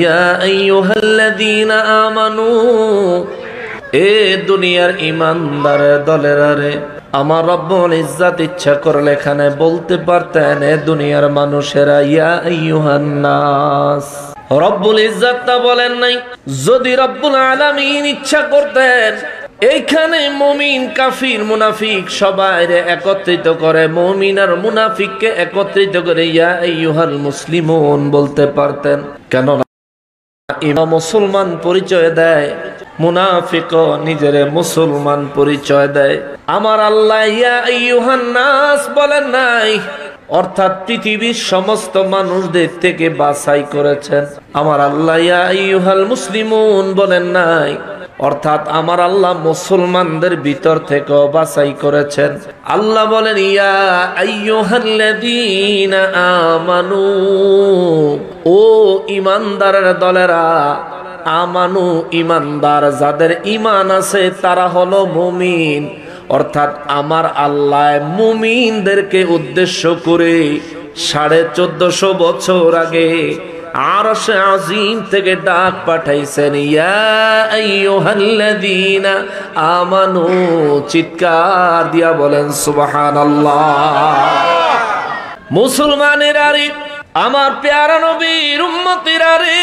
ইয়া আইয়ুহাল্লাযীনা আমানু, এ দুনিয়ার ঈমানদার দলেরা রে, আমার রব্বুল ইজ্জত ইচ্ছা করলে এখানে বলতে পারতেন এ দুনিয়ার মানুষেরা, ইয়া আইয়ুহান নাস। রব্বুল ইজ্জত তা বলেন নাই। যদি রব্বুল আলামিন ইচ্ছা করতেন এইখানে মুমিন কাফির মুনাফিক সবাইরে একত্রিত করে, মুমিন আর মুনাফিককে একত্রিত করে ইয়া আইয়ুহাল মুসলিমুন বলতে পারতেন। কেন না ইমাম মুসলমান পরিচয় দেয়, মুনাফিক নিজের মুসলমান পরিচয় দেয়। আমার আল্লাহ ইয়া আইয়ুহান নাস বলেন নাই, অর্থাৎ পৃথিবীর সমস্ত মানুষদের থেকে বাছাই করেছেন। আমার আল্লাহ ইয়া আইয়ুহাল মুসলিমুন বলেন নাই, অর্থাৎ আমার আল্লাহ মুসলমানদের ভিতর থেকেও বাছাই করেছেন। আল্লাহ বলেন ইয়া আইয়ুহাল্লাযীনা আমানু, ও ঈমানদারের দলেরা, আমানু ঈমানদার, যাদের ঈমান আছে তারা হলো মুমিন। অর্থাৎ আমার আল্লাহ মুমিনদেরকে উদ্দেশ্য করে 1450 বছর আগে আরশে আজিম থেকে ডাক পাঠাইছেন, ইয়া আইয়ুহাল্লাযীনা আমানু, চিৎকার দিয়া বলেন সুবহানাল্লাহ। মুসলমানেরা রে, আমার প্যারা নবীর উম্মতিরা রে,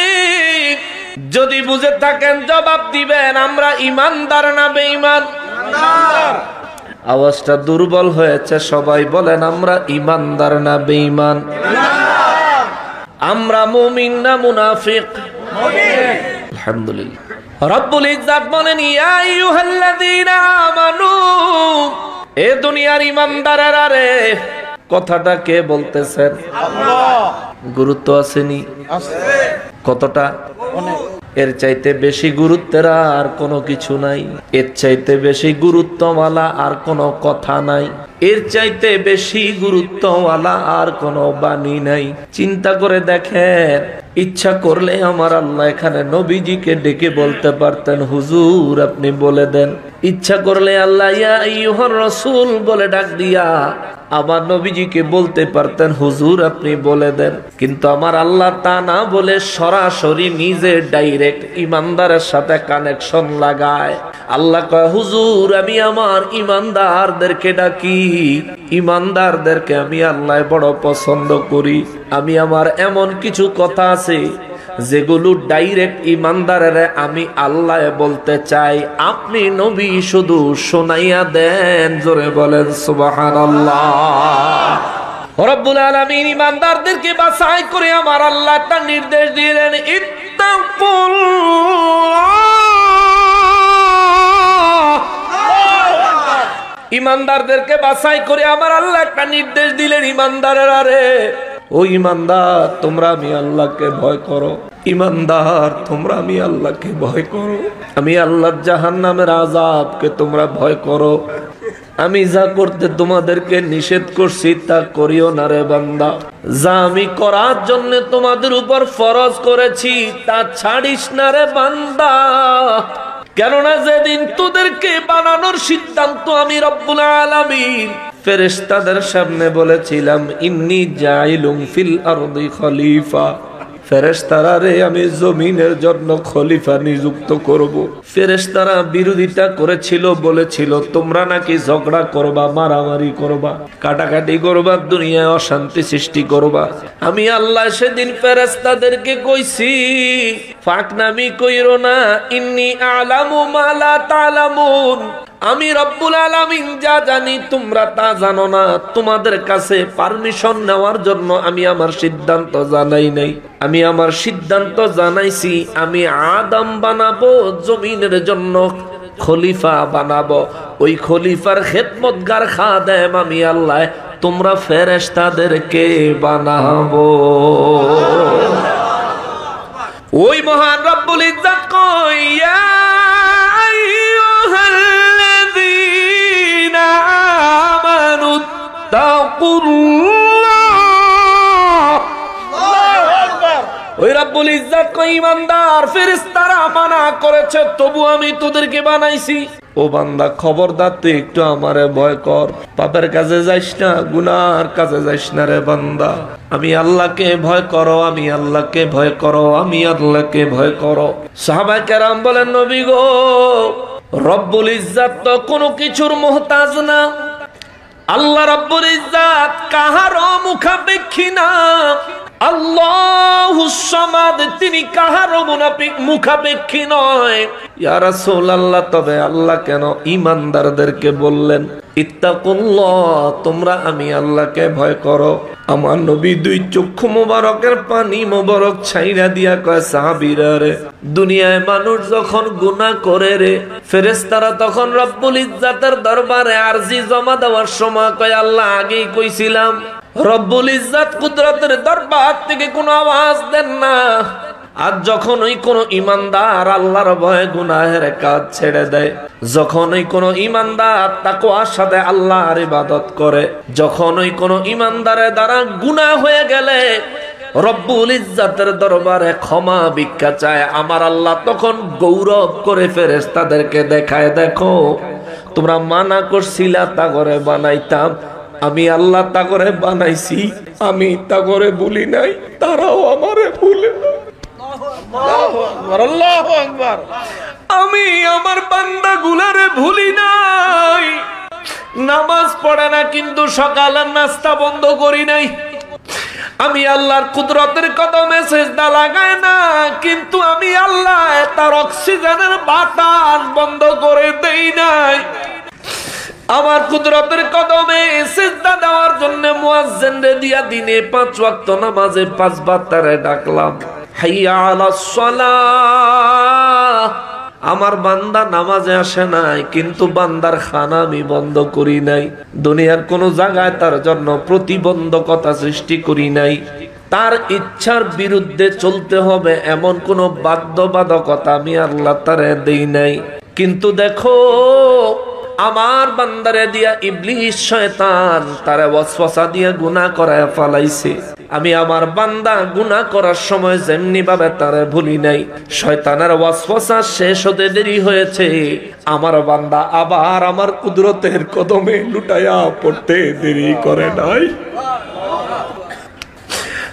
যদি বুঝে থাকেন জবাব দিবেন, আমরা ঈমানদার না বেঈমান? আওয়াজটা দুর্বল হয়েছে, সবাই বলেন আমরা ঈমানদার না বেঈমান? আমরা মুমিন না মুনাফিক? মুমিন। আলহামদুলিল্লাহ। রব্বুল ইজ্জত বলেন ইয়া আইয়ুহাল্লাযীনা আমানু, এ দুনিয়ার ঈমানদারেরা রে। কথাটা কে বলতেছেন? আল্লাহ। গুরুত্ব আসেনি? আছে। কতটা? অনেক। এর চাইতে বেশি গুরুত্বের আর কোনো কিছু নাই, এর চাইতে বেশি গুরুত্বওয়ালা আর কোনো কথা নাই, এর চাইতে বেশি গুরুত্বওয়ালা আর কোনো বাণী নাই। চিন্তা করে দেখেন, ইচ্ছা করলে আমার আল্লাহ এখানে নবীজিকে ডেকে বলতে পারতেন, হুজুর আপনি বলে দেন। ইচ্ছা করলে আল্লাহ ইয়া আইয়ুহার রাসূল বলে ডাক দিয়া আমার নবীজিকে বলতে পারতেন, হুজুর আপনি বলে দেন। কিন্তু আমার আল্লাহ তা না বলে সরাসরি নিজে ডাইরেক্ট ঈমানদারের সাথে কানেকশন লাগায়। আল্লাহ কয়, হুজুর আমি আমার ঈমানদারদেরকে ডাকি, ঈমানদারদেরকে আমি আল্লাহ বড় পছন্দ করি। আমি আমার এমন কিছু কথা আছে যেগুলো ডাইরেক্ট ঈমানদারের আমি আল্লাহ বলতে চাই, আপনি নবী শুধু শোনাইয়া দেন। জোরে বলেন সুবহানাল্লাহ। রব্বুল আলামিন ঈমানদারদেরকে বাছাই করে আমার আল্লাহ একটা নির্দেশ দিলেন, ইত্তাকুল্লাহ। ঈমানদারদেরকে বাছাই করে আমার আল্লাহ একটা নির্দেশ দিলেন, ঈমানদারেরা রে, ও ঈমানদার তোমরা আমি আল্লাহকে ভয় করো। ঈমানদার তোমরা আমি আল্লাহকে ভয় করো। আমি আল্লাহর জাহান্নামের আযাবকে তোমরা ভয় করো। আমি যা করতে তোমাদেরকে নিষেধ করছি তা করিও না রে বান্দা। যা আমি করার জন্য তোমাদের উপর ফরজ করেছি তা ছাড়িস না রে বান্দা। কেননা যেদিন তোদেরকে বানানোর সিদ্ধান্ত আমি রব্বুল আলামিন ফেরেশতাদের সামনে বলেছিলাম, ইন্নী জাইলুম ফিল আরদি খলিফা, ফেরেশতারা রে আমি জমিনের জন্য খলিফা নিযুক্ত করব। ফেরেশতারা বিরোধিতা করেছিল, বলেছিল তোমরা নাকি ঝগড়া করবা, মারামারি করবা, কাটাকাটি করবা, দুনিয়ায় অশান্তি সৃষ্টি করবা। আমি আল্লাহ সেদিন ফেরেশতাদেরকে কইছি, ফাকনামি কইরো না, ইন্নী আ'লামু মা লা তা'লামুন, আমি রব্বুল আলামিন যা জানি তোমরা তা জানো না। তোমাদের কাছে পারমিশন নেওয়ার জন্য আমি আমার সিদ্ধান্ত জানাই নাই। আমি আমার সিদ্ধান্ত জানাইছি, আমি আদম বানাবো, জমিনের জন্য খলিফা বানাবো। ওই খলিফার খেদমতগার খাদেম আমি আল্লাহ, তোমরা ফেরেশতাদেরকে বানাবো। ওই মহান রব্বুল ইজ্জত কই, ইয়া আইয়ুহাল্লাযীনা আমানু তাকুল্লাহ। আল্লাহু আকবার। ওই রব্বুল ইজ্জত কই, ঈমানদার ফেরেশতারা মানা করেছে তবু আমি তোদেরকে বানাইছি। ও বান্দা খবরদার তুই একটু আমারে ভয় কর, পাপের কাজে যাইস না, গুনার কাজে যাইস না রে বান্দা। আমি আল্লাহকে ভয় করো, আমি আল্লাহকে ভয় করো, আমি আল্লাহকে ভয় করো। সাহাবায়ে কেরাম বলেন, নবী গো, রব্বুল ইজ্জাত তো কোনো কিছুর মুহতাজ না। আল্লাহ রব্বুল ইজ্জাত কাহারও মুখাপেক্ষী না। আল্লাহুস সামাদ, তিনি কাহারও মুখাপেক্ষী নয়। ইয়া রাসূলুল্লাহ, তবে আল্লাহ কেন ঈমানদারদেরকে বললেন ইত্তাকুল্লাহ, তোমরা আমি আল্লাহকে ভয় করো? আমার নবী দুই চক্ষু মোবারকের পানি মোবারক ছাইরা দিয়া কয়, সাহাবীরা রে, দুনিয়ায় মানুষ যখন গুনাহ করে রে, ফেরেশতারা তখন রব্বুল ইজ্জাতের দরবারে আরজি জমা দেওয়ার সময় কয়, আল্লাহ আগেই কইছিলাম। রব্বুল ইজ্জাত কুদরতের দরবার থেকে কোনো আওয়াজ দেন না। আর যখন ওই কোন ঈমানদার আল্লাহর ভয়ে গুনাহের কাজ ছেড়ে দেয়, যখন ওই কোন ঈমানদার তাকওয়ার সাথে আল্লাহর ইবাদত করে, যখন ওই কোন ঈমানদারের দ্বারা গুনাহ হয়ে গেলে রব্বুল ইজ্জাতের দরবারে ক্ষমা ভিক্ষা চায়, আমার আল্লাহ তখন গৌরব করে ফেরেশতাদেরকে দেখায়, দেখো তোমরা মানা করছিলা তা করে বানাইতাম, আমি আল্লাহ তা করে বানাইছি, আমি তা করে ভুলি নাই, তারাও আমারে ভুলে না। আমি আমার বান্দা গুলারে ভুলি নাই। নামাজ পড়ে না কিন্তু সকালের নাস্তা বন্ধ করি নাই। আমি আল্লাহর কুদরতের কদমে সিজদা লাগায় না, কিন্তু আমি আল্লাহ তার অক্সিজেনের বাতাস বন্ধ করে দেই নাই। আমার কুদরতের কদমে সিজদা দেওয়ার জন্য মুয়াজ্জিনরে দিয়া দিনে 5 ওয়াক্ত নামাজে 5 বার তারে ডাকলাম, হাইয়া আলাস সালাহ। আমার বান্দা নামাজে আসে নাই, কিন্তু বান্দার খানা আমি বন্ধ করি নাই। দুনিয়ার কোন জায়গায় তার জন্য প্রতিবন্ধকতা সৃষ্টি করি নাই। তার ইচ্ছার বিরুদ্ধে চলতে হবে এমন কোন বাধ্যবাধকতা আমি আল্লাহ তারে দেই নাই। কিন্তু দেখো, আমার বান্দারে দিয়া ইবলিস শয়তান তারে ওয়াসওয়াসা দিয়া গুনাহ করায় ফলাইছে। আমি আমার বান্দা গুনাহ করার সময় যেমনি ভাবে তারে ভুলি নাই, শয়তানের ওয়াসওয়াসা শেষ হতে দেরি হয়েছে, আমার বান্দা আবার আমার কুদরতের কদমে লুটায়া পড়তে দেরি করে নাই।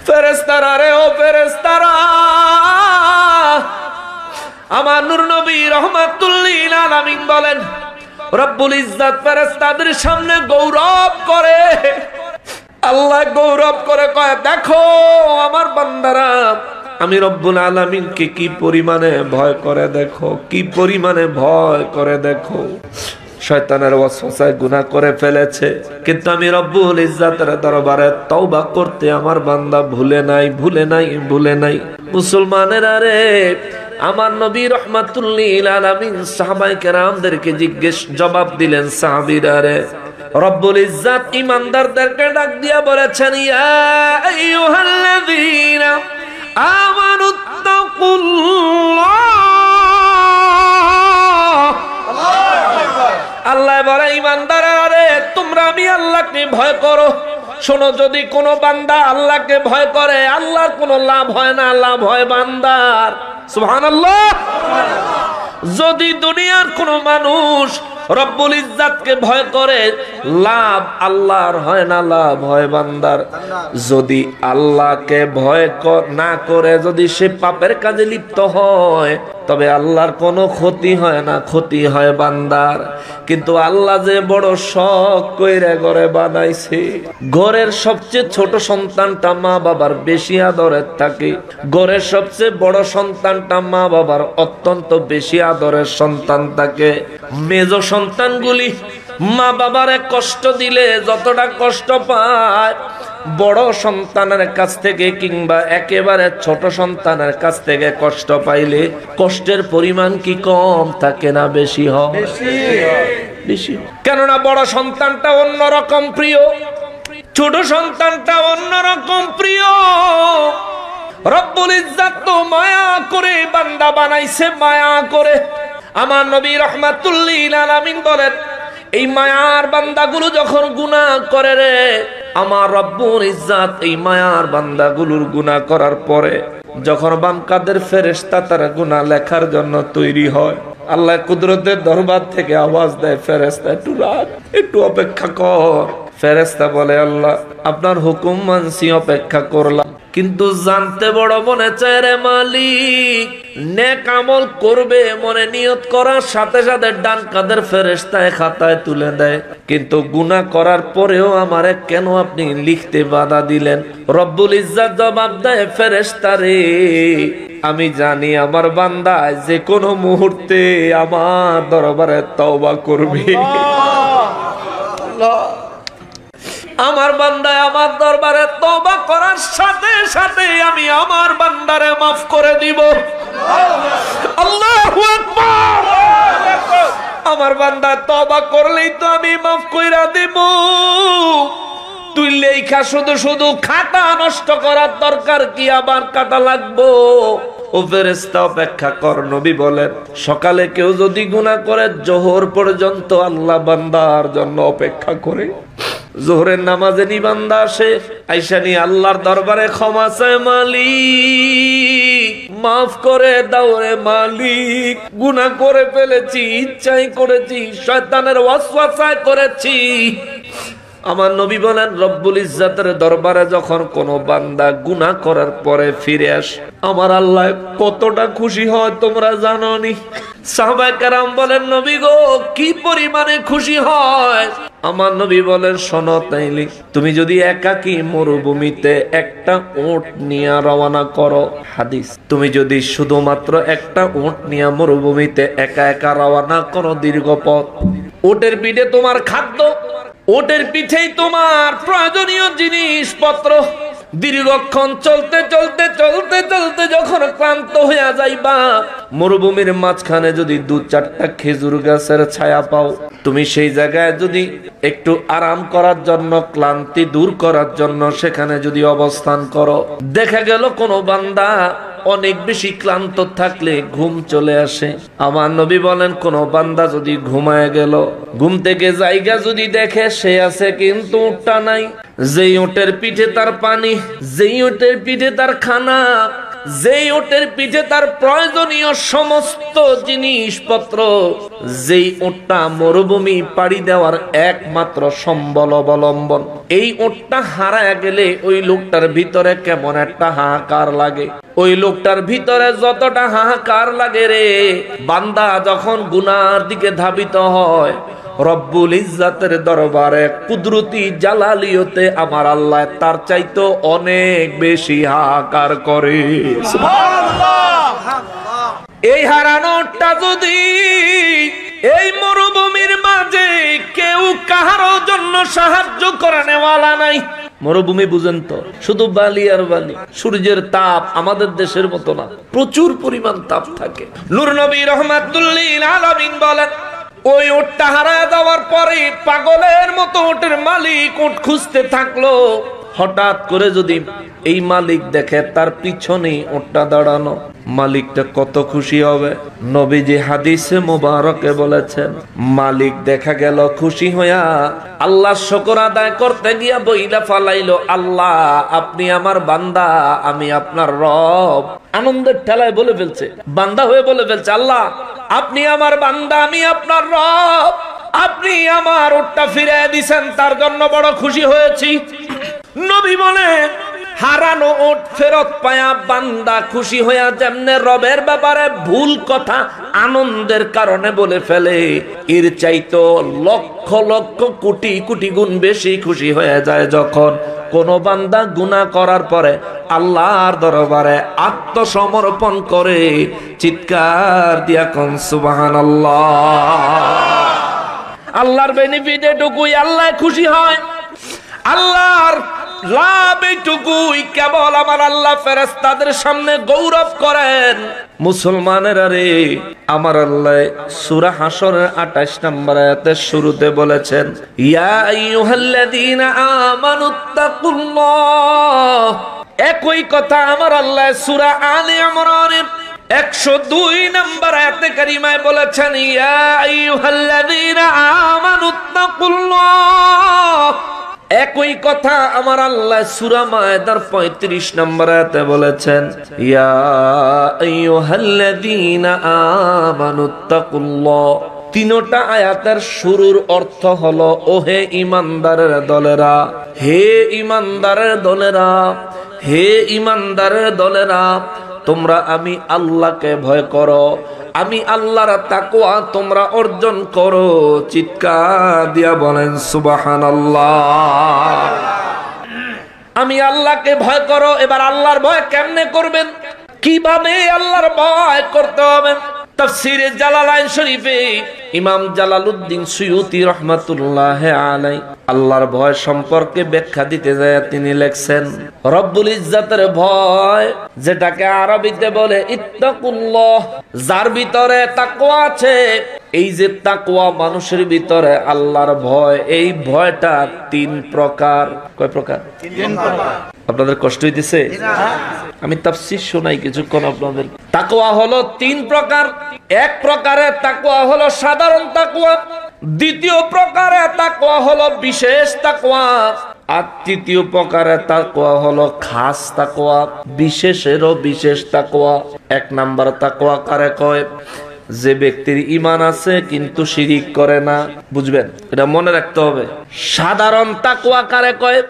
ফেরেশতারা রে, ও ফেরেশতারা, আমার নূর নবী রাহমাতুল লিল আলামিন বলেন, রব্বুল ইজ্জাত ফেরেশতাদের সামনে গৌরব করে, আল্লাহ গৌরব করে কয়, দেখো আমার বান্দারা আমি রব্বুল আলামিনকে কি পরিমাণে ভয় করে দেখো, কি পরিমাণে ভয় করে দেখো। শয়তানের ওয়াসওয়াসায় গুনাহ করে ফেলেছে, কিন্তু আমি রব্বুল ইজ্জাতের দরবারে তওবা করতে আমার বান্দা ভুলে নাই, ভুলে নাই, ভুলে নাই। মুসলমানেরা রে, আমার নবী রাহমাতুল লিল আলামিন সাহাবায়ে কেরামদেরকে জবাব দিলেন, সাহাবীরা রে, রব্বুল ইজ্জাত ঈমানদারদেরকে ডাক দিয়া বলেছেন, ইয়া আইয়ুহাল্লাযীনা আমানুত্তাকুল্লাহ। আল্লাহ বলে, ঈমানদাররা রে, তোমরা আমি আল্লাহকে ভয় করো। শোনো, যদি কোনো বান্দা আল্লাহকে ভয় করে, আল্লাহর কোনো লাভ হয় না, লাভ হয় বান্দার। সুবহানাল্লাহ। যদি দুনিয়ার কোনো মানুষ রব্বুল ইজ্জাতকে ভয় করে, লাভ আল্লাহর হয় না, লাভ হয় বান্দার। যদি আল্লাহকে ভয় না করে যদি সে পাপের কাজে লিপ্ত হয়, তবে আল্লাহর কোনো ক্ষতি হয় না, ক্ষতি হয় বান্দার। কিন্তু আল্লাহ যে বড় শখ কইরা ঘরে বানাইছে, ঘরের সবচেয়ে ছোট সন্তানটা মা বাবার বেশি আদরের থাকে, ঘরের সবচেয়ে বড় সন্তানটা মা বাবার অত্যন্ত বেশি আদরের সন্তান থাকে। মেজ সন্তানগুলি মা বাবারে কষ্ট দিলে যতটা কষ্ট পায়, বড় সন্তানের কাছ থেকে কিংবা একেবারে ছোট সন্তানের কাছ থেকে কষ্ট পাইলে কষ্টের পরিমাণ কি কম থাকে না বেশি হয়? বেশি। কেননা বড় সন্তানটা অন্যরকম প্রিয়, ছোট সন্তানটা অন্যরকম প্রিয়। রব্বুল ইজ্জাত তো মায়া করে বান্দা বানাইছে, মায়া করে। আমার নবী রাহমাতুল লিল আলামিন বলেন, এই মায়ার বান্দাগুলো যখন গুনাহ করে রে, আমার রব্বুল ইজ্জাত এই মায়ার বান্দাগুলোর গুনাহ করার পরে যখন বাম কাদের ফেরেশতা তারা গুনাহ লেখার জন্য তৈরি হয়, আল্লাহ কুদরতের দরবার থেকে আওয়াজ দেয়, ফেরেশতা একটু রাখ, একটু অপেক্ষা কর। ফেরেশতা বলে, আল্লাহ আপনার হুকুম মানছি, অপেক্ষা করলাম, কিন্তু জানতে বড় মনে চায় রে মালিক। নেক আমল করবে মনে নিয়ত করার সাথে সাথে ডান কাঁধের ফেরেশতায় খাতায় তুলে দেয়, কিন্তু গুনাহ করার পরেও আমারে কেন আপনি লিখতে বাধা দিলেন? রব্বুল ইজ্জত জবাব দেয়, ফেরেশতা রে, আমি জানি আমার বান্দা যে কোনো মুহূর্তে আমার দরবারে তওবা করবে। আমার বান্দায় আমার দরবারে তওবা করার সাথে সাথে আমি আমার বান্দারে মাফ করে দিব। আল্লাহু আকবার। আমার বান্দা তওবা করলেই তো আমি মাফ কইরা দিব। তুই লেখা শুধু শুধু খাতা নষ্ট করার দরকার কি? আবার কাটা লাগবো? ও ফেরেশতা অপেক্ষা কর। নবী বলেন, সকালে কেউ যদি গুনাহ করে জোহর পর্যন্ত আল্লাহ বান্দার জন্য অপেক্ষা করে। জোহরের নামাজে নি বান্দা আসে, আইসা নি আল্লাহর দরবারে ক্ষমা চায়, মালিক মাফ করে দাও রে মালিক, গুনাহ করে ফেলেছি, ইচ্ছাই করেছি, শয়তানের ওয়াসওয়াসায় করেছি। আমার নবী বলেন, রব্বুল ইজ্জতের দরবারে যখন কোন বান্দা গুনাহ করার পরে ফিরে আসে, আমার আল্লাহ কতটা খুশি হয় তোমরা জানো নি? সাহাবায়ে কেরাম বলেন, নবী গো কি পরিমাণে খুশি হয়? আমার নবী বলেন, শোনো তাইলে, তুমি যদি একাকী মরুভূমিতে একটা উট নিয়ে রওনা করো, হাদিস, তুমি যদি শুধুমাত্র একটা উট নিয়ে মরুভূমিতে একা একা রওনা করো দীর্ঘ পথ, উটের পিঠে তোমার খাদ্য, উটের পিঠেই তোমার প্রয়োজনীয় জিনিসপত্র, দীর্ঘক্ষণ চলতে চলতে চলতে চলতে যখন ক্লান্ত হইয়া যাইবা, মরুভূমির মাঝখানে যদি 2-4টা খেজুর গাছের ছায়া পাও, তুমি সেই জায়গায় যদি একটু আরাম করার জন্য, ক্লান্তি দূর করার জন্য সেখানে যদি অবস্থান করো, দেখা গেল কোনো বান্দা অনেক বেশি ক্লান্ত থাকলে ঘুম চলে আসে। আমার নবী বলেন, কোন বান্দা যদি ঘুমায় গেল, ঘুম থেকে জায়গা যদি দেখে সে আছে কিন্তু উটটা নাই, যেই উটের পিঠে তার পানি, যেই উটের পিঠে তার খানা, যেই উটের পিঠে তার প্রয়োজনীয় সমস্ত জিনিসপত্র, যেই উটটা মরুভূমি পাড়ি দেওয়ার একমাত্র সম্বল অবলম্বন, এই উটটা হারায় গেলে ওই লোকটার ভিতরে কেমন একটা হাহাকার লাগে। ওই লোকটার ভিতরে যতটা হাহাকার লাগে রে, বান্দা যখন গুনার দিকে ধাবিত হয়, রব্বুল ইজ্জতের দরবারে কুদরতি জালালিয়তে আমার আল্লাহ তার চাইতো অনেক বেশি হাহাকার করে। এই হারানোটা যদি এই মরুভূমির মাঝে কেউ কাহারো জন্য সাহায্য করে নেওয়ালা নাই। মরুভূমি বুঝেন তো, শুধু বালি আর বালি, সূর্যের তাপ আমাদের দেশের মতো না, প্রচুর পরিমাণ তাপ থাকে। নূর নবী রহমাতুল্লিল আলামিন বলেন, ওই উটটা হারায় যাওয়ার পরে পাগলের মতো উটের মালিক উট খুঁজতে থাকলো। হঠাৎ করে যদি এই মালিক দেখে তার পিছনে উটটা দাঁড়ানো, মালিকটা কত খুশি হবে। নবীজি হাদিসে মুবারকে বলেছেন, মালিক দেখা গেল খুশি হইয়া আল্লাহ শুকর আদায় করতে গিয়া বইলা ফালাইলো, আল্লাহ আপনি আমার বান্দা, আমি আপনার রব। আনন্দের ঠেলায় বলে ফেলছে, বান্দা হয়ে বলে ফেলছে, আল্লাহ আপনি আমার বান্দা, আমি আপনার রব, আপনি আমার উটটা ফিরিয়ে দিছেন, তার জন্য বড় খুশি হয়েছি। নবী বলে, হারানো উট ফেরত পায়া বান্দা খুশি হইয়া যেমনে রবের ব্যাপারে ভুল কথা আনন্দের কারণে বলে ফেলে, এর চাইতো লক্ষ লক্ষ কোটি কোটি গুণ বেশি খুশি হয়ে যায় যখন কোন বান্দা গুনাহ করার পরে আল্লাহর দরবারে আত্মসমর্পণ করে চিৎকার দিয়া কোন সুবহানাল্লাহ। আল্লাহর বেনিফিট এটুকুই, আল্লাহ খুশি হয়, আল্লাহর লাভ এইটুকুই। কেবল আমার আল্লাহ ফেরেশতাদের সামনে গৌরব করেন। মুসলমানেরা রে, আমার আল্লাহ সূরা হাশরের 28 নম্বর আয়াতের শুরুতে বলেছেন, ইয়া আইয়ুহাল্লাযীনা আমানুত্তাকুল্লাহ। একই কথা আমার আল্লাহ সূরা আলে ইমরানের 102 নম্বর আয়াতে কারিমায় বলেছেন, ইয়া আইয়ুহাল্লাযীনা আমানুত্তাকুল্লাহ। একই কথা আমার আল্লাহ সূরা মায়েদার 35 নম্বর আয়াতে বলেছেন, ইয়া আইয়ুহাল্লাযীনা আমানুত্তাকুল্লাহ। তিনটা আয়াতের শুরুর অর্থ হলো ওহে ঈমানদারের দলেরা, হে ঈমানদারের দলেরা, হে ঈমানদারের দলেরা, তোমরা আমি আল্লাহকে ভয় করো, আমি আল্লাহর তাকওয়া তোমরা অর্জন করো। চিৎকার দিয়া বলেন সুবহানাল্লাহ। আমি আল্লাহকে ভয় করো। এবার আল্লাহর ভয় কেমনে করবেন, কিভাবে আল্লাহর ভয় করতে হবে? তাফসীরে জালালাইন শরীফে ইমাম জালালউদ্দিন সুয়ুতী রাহমাতুল্লাহি আলাইহি আল্লাহর ভয় সম্পর্কে ব্যাখ্যা দিতে যায় তিনি লেখছেন, রব্বুল ইজ্জাতের ভয়, যেটাকে আরবিতে বলে ইত্তাকুল্লাহ, যার ভিতরে তাকওয়া আছে। এই যে তাকওয়া মানুষের ভিতরে আল্লাহর ভয়, এই ভয়টা তিন প্রকার। কয় প্রকার? তিন প্রকার। আপনাদের কষ্ট হইতেছে? আমি তাফসীর শোনাই কিছুক্ষণ আপনাদের। তাকওয়া হলো তিন প্রকার। এক প্রকারের তাকওয়া হলো সাধারণ তাকওয়া, দ্বিতীয় প্রকারের তাকওয়া হলো বিশেষ তাকওয়া, আর তৃতীয় প্রকারের তাকওয়া হলো খাস তাকওয়া, বিশেষেরও বিশেষ তাকওয়া। এক নাম্বার তাকওয়া কারে কয়? যে ব্যক্তির ঈমান আছে কিন্তু শিরিক করে না। বুঝবেন, এটা মনে রাখতে হবে। সাধারণ তাকওয়া কারে কয়?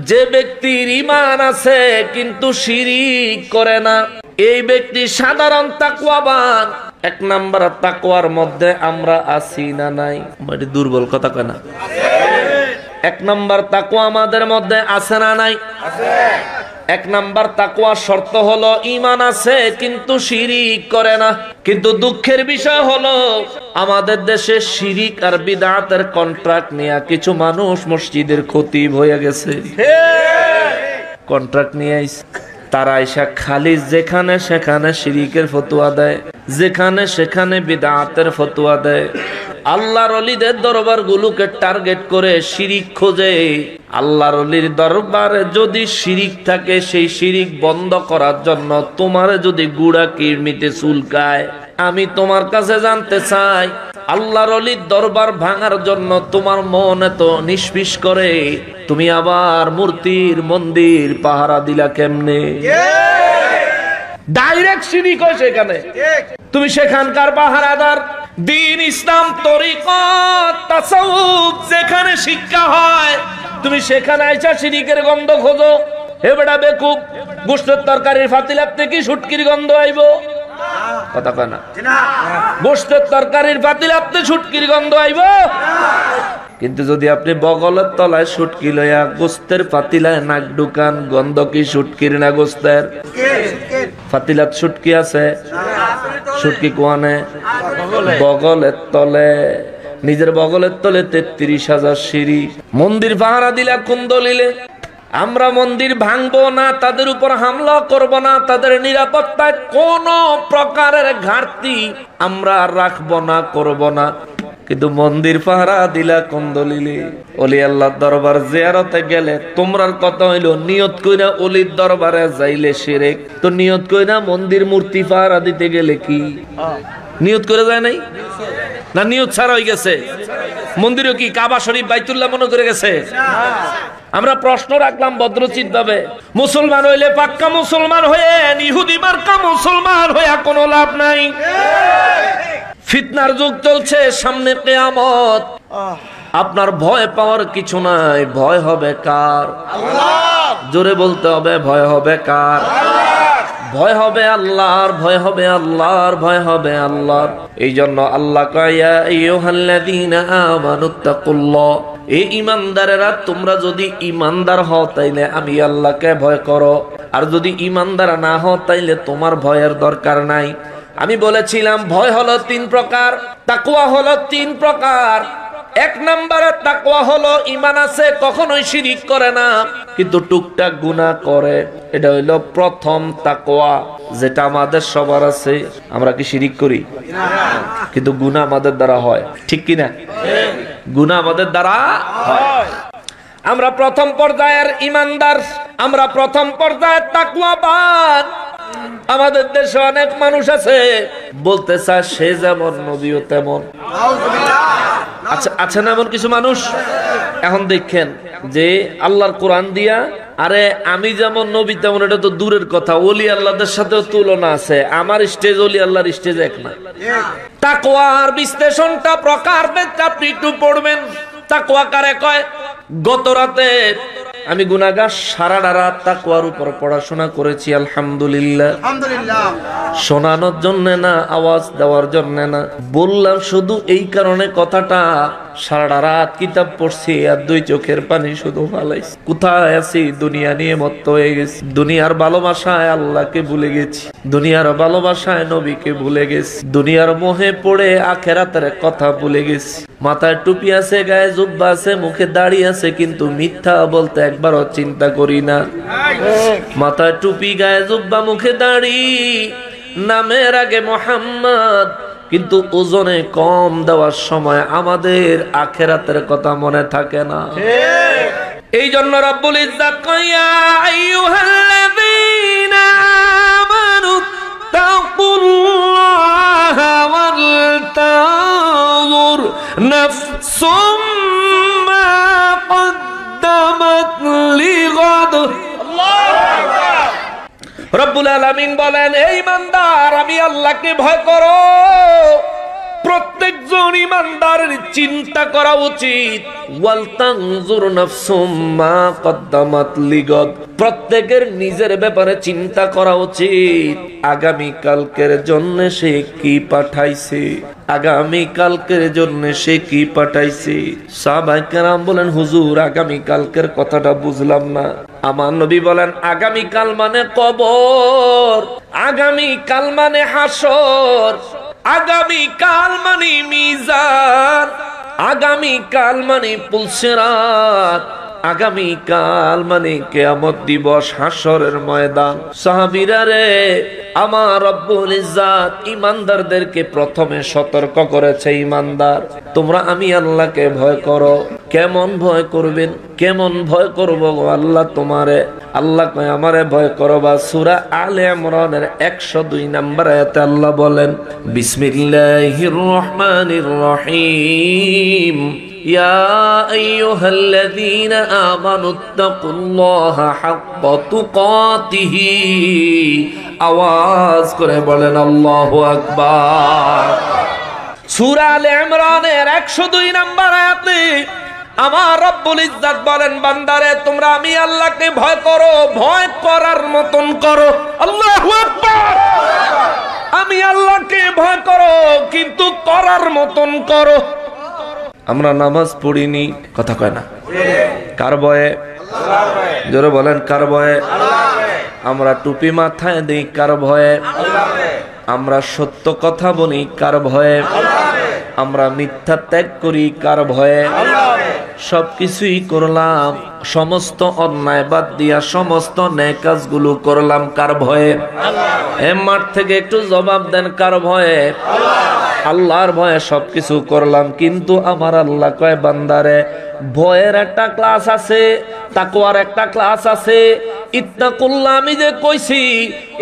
যে ব্যক্তির ঈমান আছে কিন্তু শিরিক করে না, এই ব্যক্তি সাধারণ তাকওয়াবান। এক নাম্বার তাকওয়ার মধ্যে আমরা আছি না নাই? মানে দুর্বল কথা কয় না। এক নাম্বার তাকওয়া আমাদের মধ্যে আছে না নাই? আছে। এক নাম্বার তাকওয়া শর্ত হলো ঈমান আছে কিন্তু শিরিক করে না। কিন্তু দুঃখের বিষয় হলো আমাদের দেশে শিরিক আর বিদআতের কন্ট্রাক্ট নিয়ে কিছু মানুষ মসজিদের খতিব হয়ে গেছে। কন্ট্রাক্ট নিয়ে আইছে, তারা আইসা খালি যেখানে সেখানে শিরিকের ফতোয়া দেয়, যেখানে সেখানে বিদআতের ফতোয়া দেয়। আল্লাহর ওলিদের দরবার গুলোকে টার্গেট করে শিরিক খোঁজে। আল্লাহর ওলির দরবারে যদি শিরিক থাকে, সেই শিরিক বন্ধ করার জন্য তোমার যদি গুড়া কিরমিতে চুলকায়, আমি তোমার কাছে জানতে চাই, আল্লাহর ওলির দরবার ভাঙার জন্য তোমার মন এত নিষ্পিস করে, তুমি আবার মূর্তির মন্দির পাহারা দিলা কেমনে? ডাইরেক্ট শিরিক হয় সেখানে। তুমি সেখানকার পাহারাদার। দ্বীন, ইসলাম, তরিকত, তাসাউফ যেখানে শিক্ষা হয়, তুমি সেখানে আইসা শিরিকের গন্ধ খোঁজো। হে বেটা বেকুব, গোশতের তরকারির ফাতিলাতে কি শুটকির গন্ধ আইব? কথা কয় না। গোশতের তরকারির ফাতিলাতে শুটকির গন্ধ আইব? কিন্তু যদি আপনি বগলের তলায় শুটকি লইয়া গোস্তের পাতিলায় নাক ঢুকান, গন্ধ কি শুটকির না গোস্তের? পাতিলাত শুটকি আছে, শুটকি কোয়ানে? বগলের তলে। নিজের বগলের তলে 33,000 সিঁড়ি। মন্দির পাহারা দিলা কোন দলিলে? আমরা মন্দির ভাঙবো না, তাদের উপর হামলা করব না, তাদের নিরাপত্তায় কোন প্রকারের ঘাটতি আমরা রাখবো না, করব না। কিন্তু মন্দির পাহারা দিলা কোন দলিলে? ওলি আল্লাহর দরবার জিয়ারতে গেলে তোমরার কথা হইলো নিয়ত কইরা ওলির দরবারে যাইলে শিরক, তো নিয়ত কইরা মন্দির মূর্তি পাহারা দিতে গেলে কি নিয়ত করে যায় নাই? না নিয়ত ছাড়া হয়ে গেছে? মন্দিরও কি কাবা শরীফ বাইতুল্লাহ মনে করে গেছে? আমরা প্রশ্ন রাখলাম ভদ্রচিত ভাবে, মুসলমান হইলে পাক্কা মুসলমান হয়ে, ইহুদি মার্কা মুসলমান হয়ে কোনো লাভ নাই। ফিতনার যুগ চলছে, সামনে কিয়ামত। আপনার ভয় পাওয়ার কিছু নাই। ভয় হবে কার? আল্লাহ। জোরে বলতে হবে, ভয় হবে কার? ভয় হবে আল্লাহর, ভয় হবে আল্লাহর, ভয় হবে আল্লাহর। এই জন্য আল্লাহ কয়, ইয়া আইয়ুহাল্লাযীনা আমানুত্তাকুল্লাহ, এই ঈমানদারেরা তোমরা যদি ঈমানদার হও তাইলে আমি আল্লাহকে ভয় করো, আর যদি ঈমানদার না হও তাইলে তোমার ভয়ের দরকার নাই। আমি বলেছিলাম ভয় হলো তিন প্রকার, তাকওয়া হলো তিন প্রকার। এক নম্বরে তাকওয়া হলো ঈমান আছে, কখনোই শিরিক করে না, কিন্তু টুকটাক গুনাহ করে। এটা হইলো প্রথম তাকওয়া, যেটা আমাদের সবার আছে। আমরা কি শিরিক করি? কিন্তু গুনাহ আমাদের দ্বারা হয়, ঠিক কি না? গুনাহ আমাদের দ্বারা হয়। আমরা প্রথম পর্যায়ের ঈমানদার, আমরা প্রথম পর্যায়ের তাকওয়াবান। আমাদের দেশে অনেক মানুষ আছে বলতে চায় সে যেমন নবীও তেমন। আচ্ছা, আছে না এমন কিছু মানুষ? এখন দেখেন যে আল্লাহর কোরআন দিয়া, আরে আমি যেমন নবী তেমন এটা তো দূরের কথা, ওলি আল্লাহদের সাথেও তুলনা আছে। আমার স্টেজ ওলি আল্লাহর স্টেজ এক না। তাকওয়ার বিশ্লেষণটা প্রকার আপনি একটু পড়বেন। তাকওয়া কারে কয়? গত রাতে আমি গুনাহগার, সারাটা রাত তাকওয়ার উপর পড়াশোনা করেছি। আলহামদুলিল্লাহ। শোনানোর জন্য না, আওয়াজ দেওয়ার জন্য না, বললাম শুধু এই কারণে কথাটা, সারাটা রাত কিতাব পড়ছি আর দুই চোখের পানি শুধু ফালাইছি। কোথায় আছি? দুনিয়া নিয়ে মত্ত হয়ে গেছি। দুনিয়ার ভালোবাসায় আল্লাহকে ভুলে গেছি, দুনিয়ার ভালোবাসায় নবীকে ভুলে গেছি, দুনিয়ার মোহে পড়ে আখেরাতের কথা ভুলে গেছি। মাথায় টুপি আছে, গায়ে জুব্বা আছে, মুখে দাড়ি আছে, কিন্তু মিথ্যা বলতে একবারও চিন্তা করি না। মাথায় টুপি, গায়ে জুব্বা, মুখে দাড়ি, নামের আগে মোহাম্মদ, কিন্তু ওজনে কম দেওয়ার সময় আমাদের আখেরাতের কথা মনে থাকে না। এই জন্য রব্বুল ইজ্জাত কয়, ইয়া আইয়ুহাল্লাযীনা আমানু তাকুল্লাহা ওয়াল তানজুর নাফসুম মা কদ্দামাত লিগাদ। রব্বুল আলামিন বলেন, হে ঈমানদার, আমি আল্লাহকে ভয় করো। প্রত্যেকজন ঈমানদারের চিন্তা করা উচিত, ওয়াল তানজুর নাফসুম মা কদ্দামাত লিগাদ, প্রত্যেকের নিজের ব্যাপারে চিন্তা করা উচিত, আগামী কালকের জন্য সে কি পাঠাইছে, আগামী কালকের জন্য সে কি পাঠাইছে। সাহাবায়ে কেরাম বলেন, হুজুর আগামী কালকের কথাটা বুঝলাম না। আমার নবী বলেন, আগামী কাল মানে কবর, আগামী কাল মানে হাসর, আগামী কাল মানে মিজান, আগামী কাল মানে পুলসিরাত, আগামী কাল মানে কিয়ামত দিবস, হাসরের ময়দান। সাহাবীরা রে, আমার রব্বুল ইজ্জাত ঈমানদারদেরকে প্রথমে সতর্ক করেছে, ঈমানদার তোমরা আমি আল্লাহকে ভয় করো। কেমন ভয় করবেন? কেমন ভয় করব আল্লাহ তোমারে? আল্লাহ কয় আমারে ভয় করবা। সূরা আলে ইমরানের 102 নম্বর আয়াতে আল্লাহ বলেন, বিসমিল্লাহির রহমানির রহিম, ইয়া আইয়ুহাল্লাযীনা আমানুত্তাকুল্লাহা হাক্কা তুকাতিহি। আওয়াজ করে বলেন আল্লাহু আকবার। সূরা আলে ইমরানের 102 নম্বর আয়াতে আমার রব্বুল ইজ্জাত বলেন, বান্দারে তোমরা আমি আল্লাহকে ভয় করো, ভয় করার মতন করো। আল্লাহু আকবার। আমি আল্লাহকে ভয় করো, কিন্তু করার মতন করো। আমরা নামাজ পড়িনি, কথা কয় না, কার ভয়ে? আল্লাহর ভয়ে। জোরে বলেন, কার ভয়ে? আল্লাহর ভয়ে। আমরা টুপি মাথায় দেই, কার ভয়ে? আল্লাহর ভয়ে। আমরা সত্য কথা বলি, কার ভয়ে? আল্লাহর ভয়ে। আমরা মিথ্যা ত্যাগ করি, কার ভয়ে? আল্লাহর ভয়ে। সবকিছুই করলাম, সমস্ত অন্যায় বাদ দিয়া সমস্ত নেক কাজগুলো করলাম, কার ভয়ে? আল্লাহর ভয়ে। মাঠ থেকে একটু জবাব দেন, কার ভয়ে? আল্লাহর ভয়ে সবকিছু করলাম। কিন্তু আমার আল্লাহ কয়, বান্দারে ভয়ের একটা ক্লাস আছে, তাকওয়ার একটা ক্লাস আছে। ইত্তাকুল্লাহ আমি যে কইছি,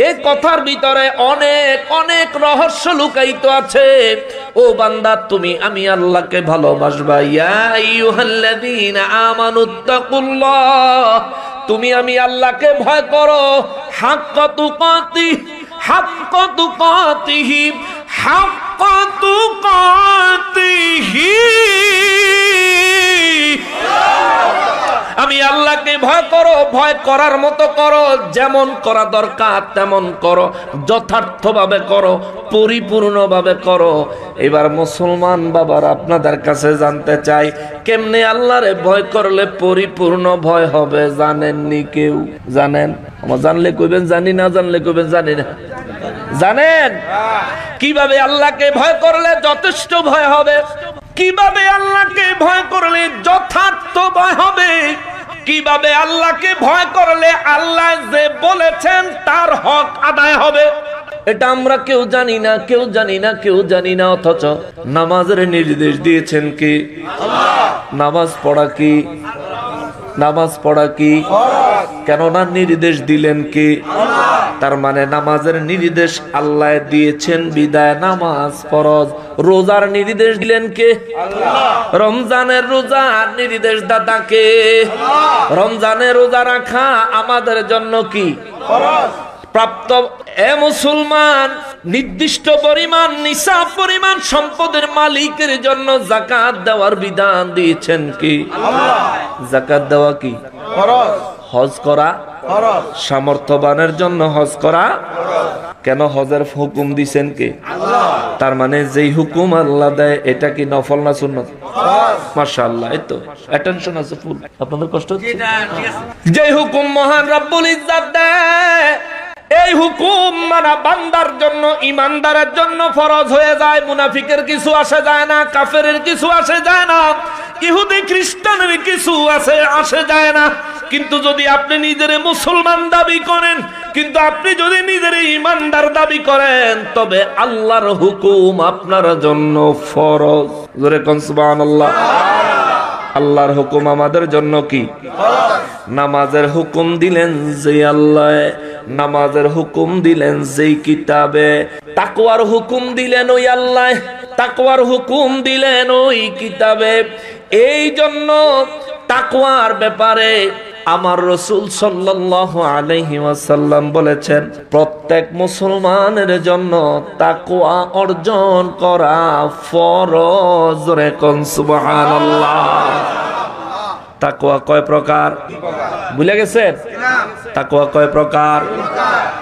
এই কথার ভিতরে অনেক অনেক রহস্য লুকায়িত আছে। ও বান্দা, তুমি আমি আল্লাহকে ভালোবাসবা। ইয়া আইয়ুহাল্লাযীনা আমানুত্তাকুল্লাহ, তুমি আমি আল্লাহকে ভয় করো। হাক্কা তুকাতিহি, হাক্কা তুকাতিহি, হাক্কা তুকাতিহি। আমি আল্লাহকে ভয় করো, ভয় করার মতো করো, যেমন করা দরকার তেমন করো, যথার্থভাবে করো, পরিপূর্ণভাবে করো। এবার মুসলমান বাবার আপনাদের কাছে জানতে চাই, কেমনে আল্লাহরে ভয় করলে পরিপূর্ণ ভয় হবে? জানেননি কেউ? জানেন? আমার জানলে কইবেন জানি, না জানলে কইবেন জানি না। জানেন কিভাবে আল্লাহকে ভয় করলে যথেষ্ট ভয় হবে? কিভাবে আল্লাহকে ভয় করলে যথার্থ ভয় হবে? কিভাবে আল্লাহকে ভয় করলে আল্লাহ যে বলেছেন তার হক আদায় হবে? এটা আমরা কেউ জানি না, কেউ জানি না, কেউ জানি না। অথচ নামাজের নির্দেশ দিয়েছেন কি? আল্লাহ। নামাজ পড়া কি? নামাজ পড়া কি? কেননা নির্দেশ দিলেন কি? আল্লাহ। তার মানে নামাজের নির্দেশ আল্লাহ দিয়েছেন বিদায় নামাজ ফরজ। রোজার নির্দেশ দিলেন কে? আল্লাহ। রমজানের রোজার নির্দেশ দাতা কে? আল্লাহ। রমজানের রোজা রাখা আমাদের জন্য কি? ফরজ। প্রাপ্ত এ মুসলমান, নির্দিষ্ট পরিমাণ নিসাব পরিমাণ সম্পদের মালিকের জন্য যাকাত দেওয়ার বিধান দিয়েছেন কি? আল্লাহ। যাকাত দেওয়া কি? ফরজ। হজ করা ফরজ। সামর্থ্যবানের জন্য হজ করা ফরজ। কেন হজের হুকুম দিবেন কে? আল্লাহ। তার মানে যেই হুকুম আল্লাহ দেয় এটা কি নফল না সুন্নাত? ফরজ। মাশাআল্লাহ, এই তো অ্যাটেনশন আছে ফুল। আপনাদের কষ্ট হচ্ছে? যেই হুকুম মহান রব্বুল ইজ্জত দেয় এই হুকুম মানা বান্দার জন্য, ইমানদারের জন্য ফরজ হয়ে যায়। মুনাফিকের কিছু আসে যায় না, কাফেরের কিছু আসে যায় না, ইহুদি খ্রিস্টানের কিছু আসে যায় না। কিন্তু যদি আপনি নিজের মুসলমান দাবি করেন, কিন্তু আপনি যদি নিজের ইমানদার দাবি করেন, তবে আল্লাহর হুকুম আপনার জন্য ফরজ। জোরে কোন সুবহানাল্লাহ। আল্লাহর হুকুম আমাদের জন্য কি? নামাজের হুকুম দিলেন যে আল্লাহ, নামাজের হুকুম দিলেন যেই কিতাবে, তাকওয়ার হুকুম দিলেন ওই আল্লাহ, তাকওয়ার হুকুম দিলেন ওই কিতাবে। এই জন্য তাকওয়ার ব্যাপারে আমার রাসূল সাল্লাল্লাহু আলাইহি ওয়াসাল্লাম বলেছেন, প্রত্যেক মুসলমানের জন্য তাকওয়া অর্জন করা ফরজ। রে কোন সুবহানাল্লাহ। তাকওয়া কয় প্রকার ভুলে গেছেন? তাকওয়া কয় প্রকার?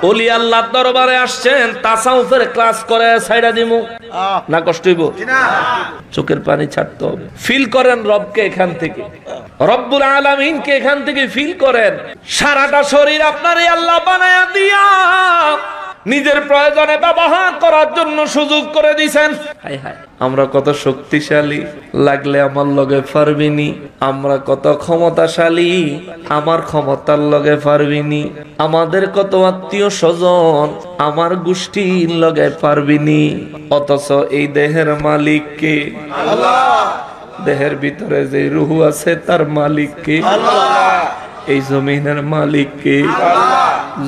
ওলি আল্লাহর দরবারে আসছেন, তাসাউফের ক্লাস করে ছাইড়া দিমু না কষ্ট হইব? চোখের পানি ছাড়তে হবে। ফিল করেন রবকে এখান থেকে, রব্বুল আলামিনকে এখান থেকে ফিল করেন। সারাটা শরীর আপনারই আল্লাহ বানায়া দিয়া নিজের প্রয়োজনে ব্যবহার করার জন্য সুযোগ করে দিয়েছেন। হায় হায়, আমরা কত শক্তিশালী, লাগলে আমার লগে পারবিনি। আমরা কত ক্ষমতাশালী, আমার ক্ষমতার লগে পারবিনি। আমাদের কত আত্মীয় স্বজন, আমার গোষ্ঠীর লগে পারবিনি। অথচ এই দেহের মালিক কে? আল্লাহ। দেহের ভিতরে যে রূহ আছে তার মালিক কে? আল্লাহ। এই জমিনের মালিক কে? আল্লাহ।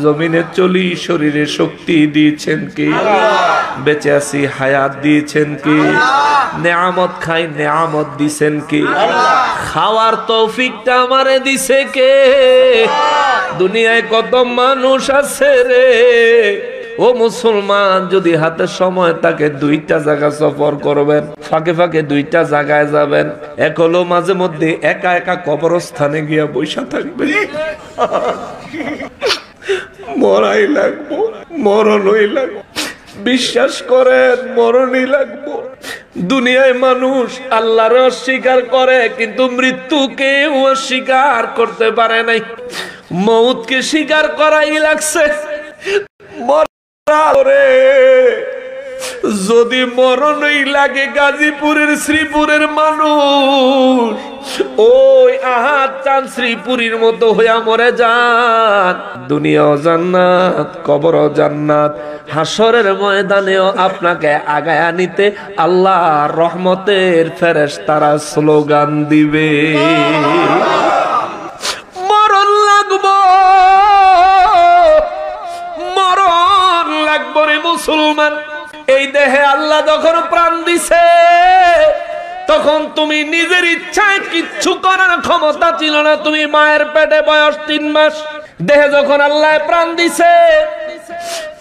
জমিনে চলি, শরীরে শক্তি দিয়েছেন কে? আল্লাহ। বেঁচে আছি, হায়াত দিয়েছেন কে? আল্লাহ। নেয়ামত খাই, নেয়ামত দিছেন কে? আল্লাহ। খাওয়ার তৌফিকটা আমারে দিছে কে? দুনিয়ায় কত মানুষ আছে রে। ও মুসলমান, যদি হাতে সময় থাকে দুইটা জায়গা সফর করবেন, ফাঁকে ফাঁকে দুইটা জায়গায় যাবেন। এক হলো মাঝে মধ্যে একা একা কবরস্থানে গিয়া বৈশা থাকবেন। মরাই লাগবো, মরণই লাগবো। বিশ্বাস করেন, মরণই লাগবো। দুনিয়ায় মানুষ আল্লাহর অস্বীকার করে, কিন্তু মৃত্যুকে অস্বীকার করতে পারে নাই। মৌতকে স্বীকার করাই লাগছে। যদি মরণই লাগে, গাজীপুরের শ্রীপুরের মানুষ ওই আহাদ চান শ্রীপুরীর মতো হইয়া মরে যান। দুনিয়াও জান্নাত, কবরও জান্নাত। হাসরের ময়দানেও আপনাকে আগায়া নিতে আল্লাহর রহমতের ফেরেশতারা স্লোগান দিবে, মরণ লাগবো, মরণ লাগবো রে মুসলমান। এই দেহে আল্লাহ যখন প্রাণ দিছে, তখন তুমি নিজের ইচ্ছায় কিচ্ছু করার ক্ষমতা ছিল না। তুমি মায়ের পেটে বয়স 3 মাস। দেহে যখন আল্লাহ প্রাণ দিছে,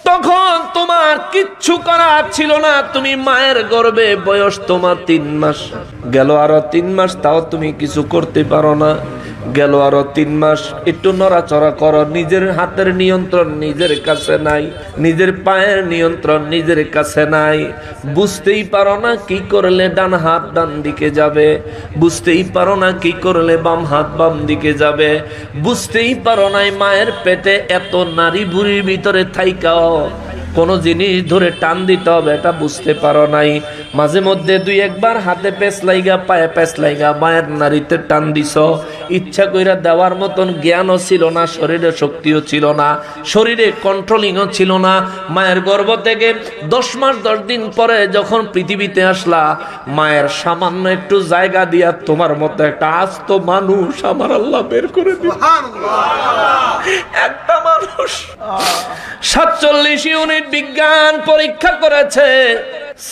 তখন তোমার কিচ্ছু করার ছিল না। তুমি মায়ের গর্ভে, বয়স তোমার 3 মাস। গেল আরো 3 মাস, তাও তুমি কিছু করতে পারো না। গেল আরো 3 মাস, একটু নড়াচড়া করো। নিজের হাতের নিয়ন্ত্রণ নিজের কাছে নাই, নিজের পায়ের নিয়ন্ত্রণ নিজের কাছে নাই। বুঝতেই পারো না কি করলে ডান হাত ডান দিকে যাবে, বুঝতেই পারো না কি করলে বাম হাত বাম দিকে যাবে, বুঝতেই পারো না মায়ের পেটে এত নারী বুড়ির ভিতরে থাইকাও কোন জিনিস ধরে টান দিতে হবে এটা বুঝতে পারো নাই। মাঝে মধ্যে 2-1 বার হাতে পেঁচ লাইগা, পায়ে পেঁচ লাইগা মায়ের নারীতে টান দিছ। ইচ্ছা কইরা দেওয়ার মতন জ্ঞানও ছিল না, শরীরে শক্তিও ছিল না, শরীরে কন্ট্রোলিংও ছিল না। মায়ের গর্ভ থেকে 10 মাস 10 দিন পরে যখন পৃথিবীতে আসলা, মায়ের সামান্য একটু জায়গা দিয়া তোমার মতো একটা আস্ত মানুষ আমার আল্লাহ বের করে দিল। একটা মানুষ 47 ইউনিট বিজ্ঞান পরীক্ষা করেছে,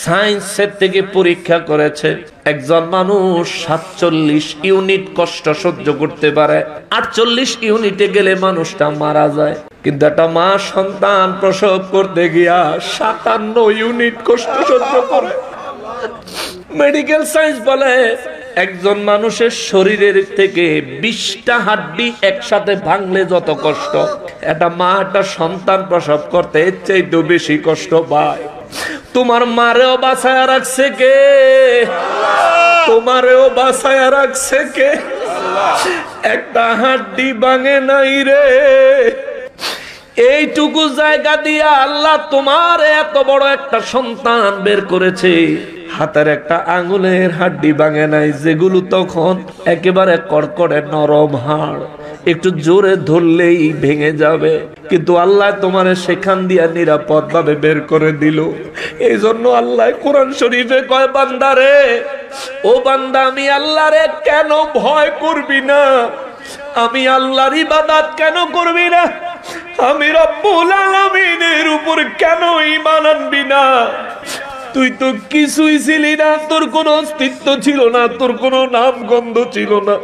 সায়েন্সের থেকে পরীক্ষা করেছে, একজন মানুষ 47 ইউনিট কষ্ট সহ্য করতে পারে। 48 ইউনিটে গেলে মানুষটা মারা যায়, কিন্তু একটা মা সন্তান প্রসব করতে গিয়া 57 ইউনিট কষ্ট সহ্য করে। মেডিকেল সায়েন্স বলে একজন মানুষের শরীরের থেকে 20টা হাড্ডি একসাথে ভাঙলে যত কষ্ট, একটা মা একটা সন্তান প্রসব করতে এর চাইতে বেশি কষ্ট পায়। তোমার মারেও বাঁচায় রাখছে কে? তোমারেও বাঁচায় রাখছে কে? একটা হাড্ডি ভাঙে নাই রে। এইটুকু জায়গা দিয়া আল্লাহ তোমার এত বড় একটা সন্তান বের করেছে, হাতের একটা আঙ্গুলের হাড্ডি ভাঙে নাই, যেগুলো তখন একেবারে কড়কড়ে নরম হাড়, একটু জোরে ধরলেই ভেঙে যাবে, কিন্তু আল্লাহ তোমার সেখান দিয়া নিরাপদ ভাবে বের করে দিল। এই জন্য আল্লাহ কোরআন শরীফে কয়, বান্দারে, ও বান্দা, আমি আল্লাহরে কেন ভয় করবি না? আমি আল্লাহর ইবাদত কেন করবি না? আমি রব্বুল আলামিনের উপর কেন ঈমান আনবি না? তুই তো কিছুই ছিলি না, তোর কোনো অস্তিত্ব ছিল না, তোর কোনো নাম গন্ধ ছিল না,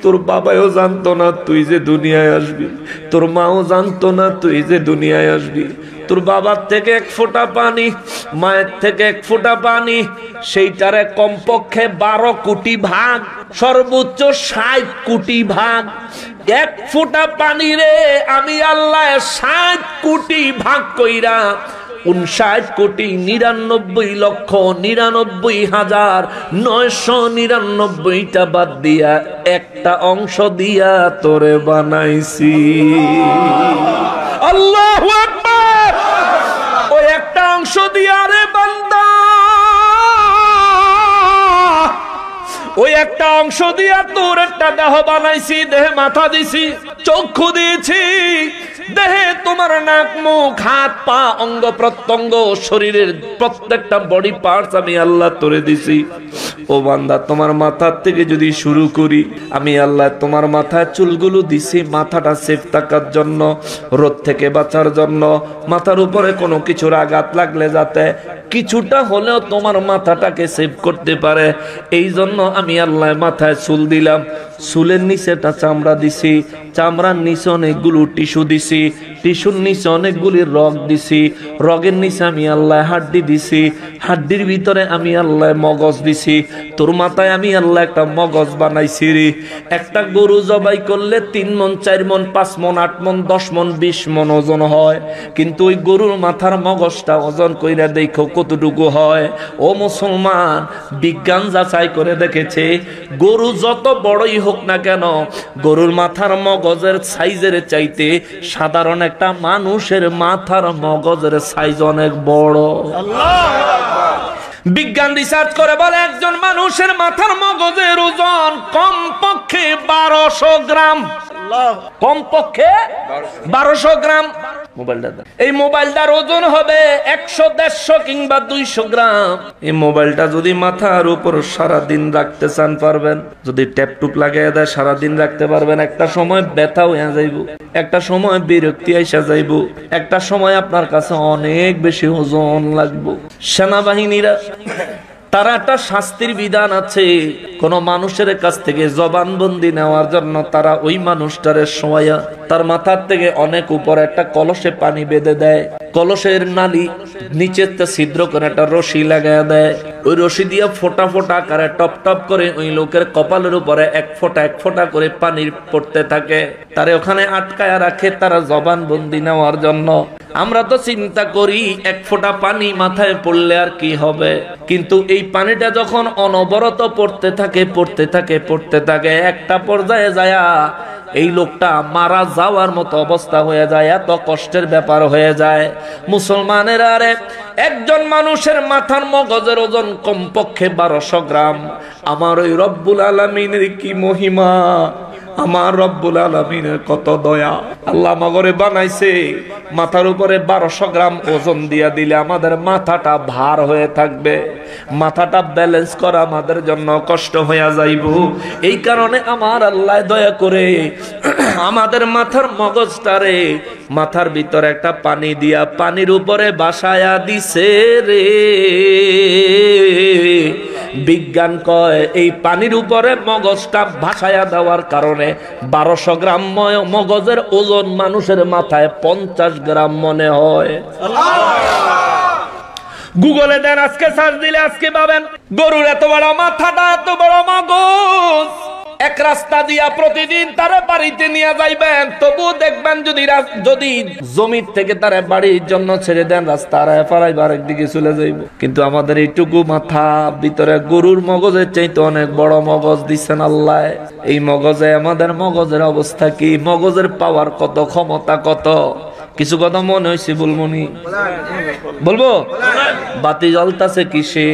তোর বাবাও জানতো না তুই যে দুনিয়ায় আসবি, তোর মাও জানতো না তুই যে দুনিয়ায় আসবি। তোর বাবার থেকে 1 ফোঁটা পানি, মায়ের থেকে 1 ফোঁটা পানি, সেইটারে কমপক্ষে 12 কোটি ভাগ, সর্বোচ্চ 60 কোটি ভাগ। 1 ফোঁটা পানি রে আমি আল্লাহ 60 কোটি ভাগ কইরা 59,99,99,999টা বাদ দিয়া একটা অংশ দিয়া তোরে বানাইছি। আল্লাহু আকবার। ওই একটা অংশ দিয়া রে বান্দা, ওই একটা অংশ দিয়া তোর একটা দেহ বানাইছি, দেহে মাথা দিছি, চক্ষু দিয়েছি, দেহে তোমার নাক, মুখ, হাত, পা, অঙ্গ প্রত্যঙ্গ, শরীরের প্রত্যেকটা বডি পার্টস আমি আল্লাহ তোরে দিছি। ও বান্দা, তোমার মাথার থেকে যদি শুরু করি, আমি আল্লাহ তোমার মাথায় চুলগুলো দিছি মাথাটা সেফ থাকার জন্য, রোদ থেকে বাঁচার জন্য, মাথার উপরে কোনো কিছুর আঘাত লাগলে যাতে কিছুটা হলেও তোমার মাথাটাকে সেভ করতে পারে, এই জন্য আমি আল্লাহ মাথায় চুল দিলাম। চুলের নিচে একটা চামড়া দিছি, চামড়ার নিচে অনেকগুলো টিস্যু দিছি, টিস্যুর নিচে অনেকগুলি রগ দিছি, রগের নিচে আমি আল্লাহ হাড্ডি দিছি, হাড্ডির ভিতরে আমি আল্লাহ মগজ দিছি। তোর মাথায় আমি আল্লাহ একটা মগজ বানাইছি রে। একটা গরু জবাই করলে 3 মণ, 4 মণ, 5 মণ, 8 মণ, 10 মণ, 20 মণ ওজন হয়, কিন্তু ওই গরুর মাথার মগজটা ওজন কইরা দেখো কতটুকু হয়। ও মুসলমান, বিজ্ঞান যাচাই করে দেখেছে, গরু যত বড়ই হোক না কেন, গরুর মাথার মগজের সাইজের চাইতে সাধারণ একটা মানুষের মাথার মগজের সাইজ অনেক বড়। বিজ্ঞান রিসার্চ করে বলে একজন মানুষের মাথার মগজের ওজন কমপক্ষে 1200 গ্রাম, কমপক্ষে 1200 গ্রাম। এই মোবাইলটার ওজন হবে 100, 150 কিংবা 200 গ্রাম। এই মোবাইলটা যদি মাথার উপর সারাদিন রাখতে চান পারবেন, যদি ট্যাপটুপ লাগিয়ে দেয় সারাদিন রাখতে পারবেন। একটা সময় ব্যথা হয়ে যাইব, একটা সময় বিরক্তি আইসা যাইব, একটা সময় আপনার কাছে অনেক বেশি ওজন লাগবে। সেনাবাহিনীরা তারা একটা শাস্তির বিধান আছে, কোন মানুষের কাছ থেকে জবানবন্দি নেওয়ার জন্য তারা ওই মানুষটারে শোয়া তার মাথার থেকে অনেক উপরে একটা কলসে পানি বেঁধে দেয়, কলসের নালি নিচে ছিদ্র করে একটা রশি লাগায় দেয়, ওই রশি দিয়ে ফোঁটা ফোঁটা আকারে টপ টপ করে ওই লোকের কপালের উপরে 1 ফোঁটা 1 ফোঁটা করে পানি পড়তে থাকে, তারা ওখানে আটকায় রাখে তারা জবানবন্দি নেওয়ার জন্য। আমরা তো চিন্তা করি 1 ফোঁটা পানি মাথায় পড়লে আর কি হবে, কিন্তু এই পানিটা যখন অনবরত পড়তে থাকে পড়তে থাকে পড়তে থাকে, একটা পর্যায়ে যায় এই লোকটা মারা যাওয়ার মতো অবস্থা হয়ে যায়, এত কষ্টের ব্যাপার হয়ে যায়। মুসলমানের আরে একজন মানুষের মাথার মগজের ওজন কমপক্ষে 1200 গ্রাম। আমার ওই রব্বুল আলামিনের কি মহিমা, আমার রব্বুল আলামিনের কত দয়া। আল্লাহ মগরে বানাইছে মাথার উপরে 1200 গ্রাম ওজন দিয়া দিলে আমাদের মাথাটা ভার হয়ে থাকবে, মাথাটা ব্যালেন্স করা আমাদের জন্য কষ্ট হয়ে যাইব। এই কারণে আমার আল্লাহ দয়া করে আমাদের মাথার মগজটারে মাথার ভিতরে একটা পানি দিয়া পানির উপরে বাসায়া দিছে রে। বিজ্ঞান কয় এই পানির উপরে মগজটা ভাসায়া দেওয়ার কারণে 1200 গ্রাম মগজের ওজন মানুষের মাথায় 50 গ্রাম মনে হয়। গুগলে দেন, আজকে সার্চ দিলে আজকে পাবেন গরুর এত বড় মাথাটা, এত বড় মগজ। এক রাস্তা দিয়া প্রতিদিন তারা বাড়িতে নিয়ে যাইবেন, তবু দেখবেন যদি জমির থেকে তারা বাড়ির জন্য ছেড়ে দেন, রাস্তা ফেলাই আরেক দিকে চলে যাইব। কিন্তু আমাদের এইটুকু মাথা ভিতরে গরুর মগজের চাইতে অনেক বড় মগজ দিচ্ছেন আল্লাহ। এই মগজে আমাদের মগজের অবস্থা কি, মগজের পাওয়ার কত, ক্ষমতা কত। কিছু কথা মনে হয়েছে বলবনি, বলবো। বাতি জ্বলতেছে কিসে?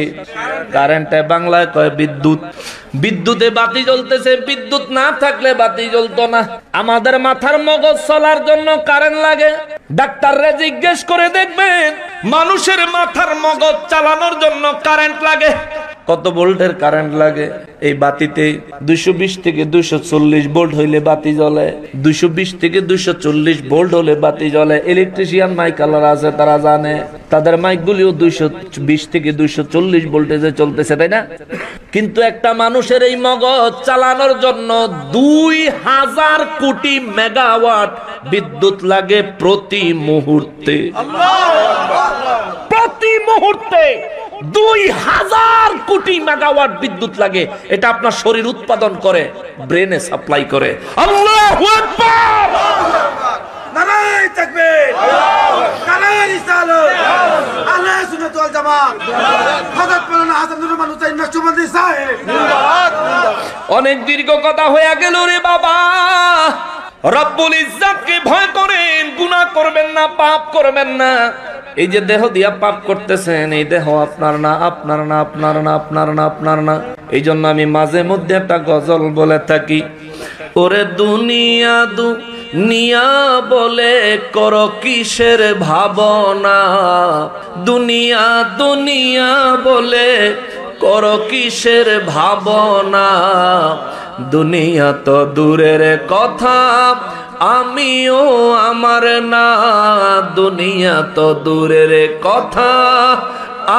কারেন্টে বাংলায় কয় বিদ্যুৎ। বিদ্যুতে বাতি জ্বলতেছে, বিদ্যুৎ না থাকলে বাতি জ্বলতো না। আমাদের মাথার মগজ চলার জন্য কারেন্ট লাগে। ডাক্তাররা জিজ্ঞেস করে দেখবেন মানুষের মাথার মগজ চালানোর জন্য কারেন্ট লাগে। কত ভোল্টের কারেন্ট লাগে? এই বাতিতে 220 থেকে 240 ভোল্ট হইলে বাতি জ্বলে। 220 থেকে 240 ভোল্ট হলে বাতি জ্বলে। ইলেকট্রিশিয়ান মাইক আলাদা আছে, তারা জানে। তাদের মাইক গুলিও 220 থেকে 240 ভোল্টেজে চলতেছে, তাই না? কিন্তু একটা মানুষের এই মগজ চালানোর জন্য 2000 কোটি মেগাওয়াট বিদ্যুৎ লাগে প্রতি মুহূর্তে। প্রতি মুহূর্তে 2000 কোটি মেগাওয়াট বিদ্যুৎ লাগে। এটা আপনার শরীর উৎপাদন করে, ব্রেনে সাপ্লাই করে। আল্লাহু আকবার, নারায়ে তাকবীর, নারায়ে রিসালাত, আহলে সুন্নাত ওয়াল জামাত, হযরত মাওলানা হাসান নুরুল হুসাইন নকশবন্দি সাহেব। অনেক দীর্ঘ কথা হয়ে গেল রে বাবা। রব্বুল ইজ্জতকে ভয় করেন, গুনাহ করবেন না, পাপ করবেন না। এই যে দেহ দিয়া পাপ করতেছেন, এই দেহ আপনার না, আপনার না, আপনার না, আপনার না, আপনার না। এই জন্য আমি মাঝে মধ্যে একটা গজল বলে থাকি, ওরে দুনিয়া দুনিয়া বলে করো কিসের ভাবনা, দুনিয়া দুনিয়া বলে করো কিসের ভাবনা, দুনিয়া তো দূরের কথা আমিও আমার না, দুনিয়া তো দূরের কথা